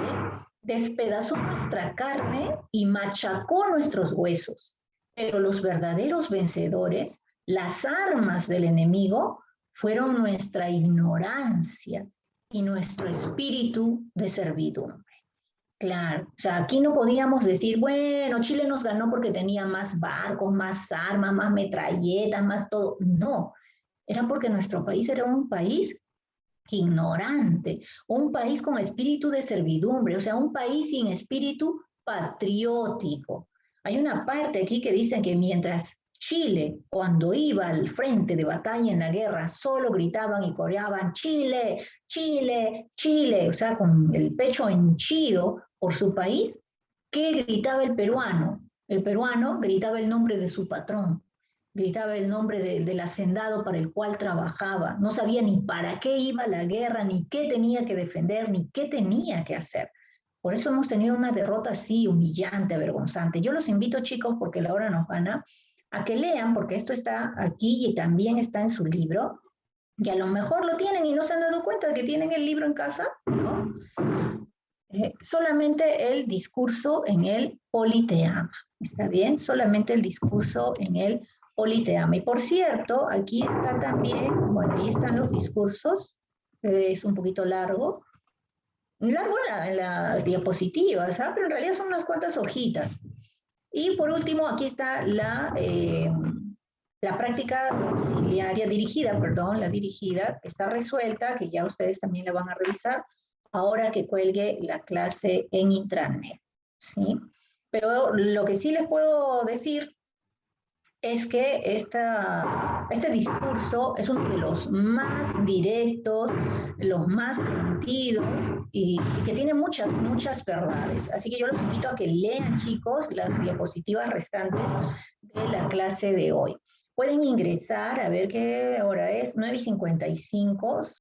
S1: despedazó nuestra carne y machacó nuestros huesos, pero los verdaderos vencedores, las armas del enemigo, fueron nuestra ignorancia y nuestro espíritu de servidumbre. Claro, o sea, aquí no podíamos decir, bueno, Chile nos ganó porque tenía más barcos, más armas, más metralletas, más todo. No, era porque nuestro país era un país ignorante, un país con espíritu de servidumbre, o sea, un país sin espíritu patriótico. Hay una parte aquí que dicen que mientras Chile, cuando iba al frente de batalla en la guerra, solo gritaban y coreaban Chile, Chile, Chile, o sea, con el pecho henchido por su país, ¿qué gritaba el peruano? El peruano gritaba el nombre de su patrón, gritaba el nombre del hacendado para el cual trabajaba, no sabía ni para qué iba la guerra, ni qué tenía que defender, ni qué tenía que hacer. Por eso hemos tenido una derrota así humillante, avergonzante. Yo los invito, chicos, porque la hora nos gana, a que lean, porque esto está aquí y también está en su libro, que a lo mejor lo tienen y no se han dado cuenta de que tienen el libro en casa, ¿no? Solamente el discurso en el Politeama, ¿está bien? Solamente el discurso en el Politeama. Y por cierto, aquí está también, bueno, ahí están los discursos, es un poquito largo en las diapositivas, ¿ah? Pero en realidad son unas cuantas hojitas. Y por último, aquí está la práctica domiciliaria dirigida, perdón, la dirigida, que está resuelta, que ya ustedes también la van a revisar, ahora que cuelgue la clase en intranet, ¿sí? Pero lo que sí les puedo decir es que este discurso es uno de los más directos, los más sentidos y que tiene muchas, muchas verdades. Así que yo los invito a que lean, chicos, las diapositivas restantes de la clase de hoy. Pueden ingresar, a ver qué hora es, 9:55.